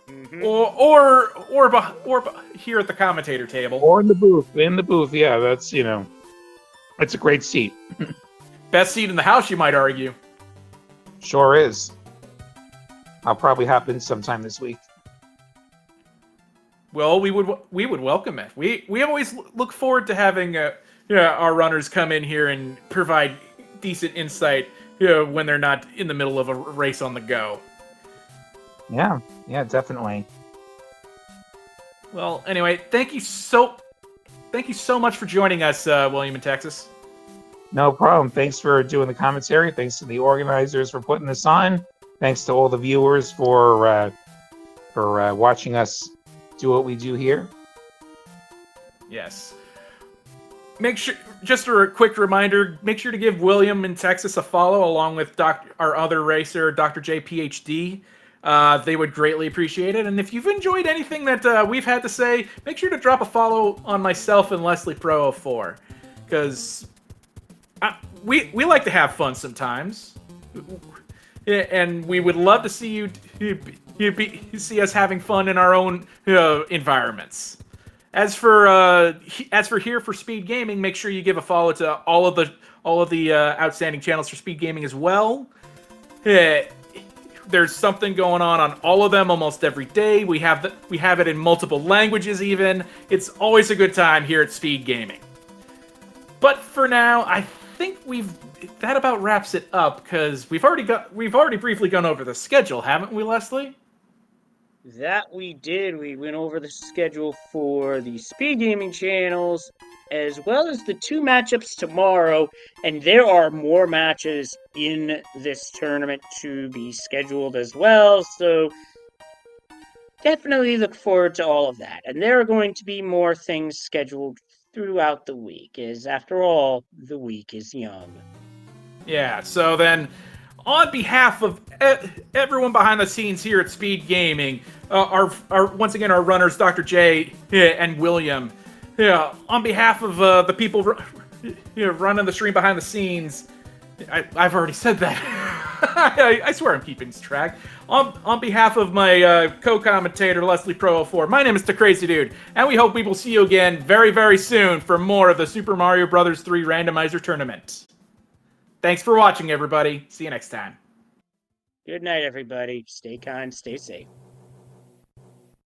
Mhm. Or here at the commentator table. Or in the booth. In the booth, yeah, that's, it's a great seat. Best seat in the house, you might argue. Sure is. I'll probably hop in sometime this week. Well, we would welcome it. We always look forward to having our runners come in here and provide decent insight when they're not in the middle of a race on the go. Yeah, definitely. Well, anyway, thank you so much for joining us, WilliamInTX. No problem. Thanks for doing the commentary. Thanks to the organizers for putting this on. Thanks to all the viewers for watching us do what we do here. Yes. Make sure, just a quick reminder, make sure to give WilliamInTX a follow along with our other racer, drjayphd. They would greatly appreciate it. And if you've enjoyed anything that we've had to say, make sure to drop a follow on myself and Leslie Pro04. Because we like to have fun sometimes. And we would love to see see us having fun in our own environments. As for here for Speed Gaming, make sure you give a follow to all of the outstanding channels for Speed Gaming as well. There's something going on all of them almost every day. We have it in multiple languages even. It's always a good time here at Speed Gaming. But for now, I think that about wraps it up because we've already briefly gone over the schedule, haven't we, Leslie? That we did. We went over the schedule for the Speed Gaming channels, as well as the 2 matchups tomorrow, and there are more matches in this tournament to be scheduled as well, so definitely look forward to all of that. And there are going to be more things scheduled throughout the week, as after all, the week is young. Yeah, so then, on behalf of everyone behind the scenes here at Speed Gaming, once again our runners, Dr. J and William, on behalf of the people running the stream behind the scenes, I've already said that. I swear I'm keeping track. On behalf of my co-commentator Leslie Pro04, my name is the Crazy Dude, and we hope we will see you again very, very soon for more of the Super Mario Bros. 3 Randomizer Tournament. Thanks for watching, everybody. See you next time. Good night, everybody. Stay kind, stay safe.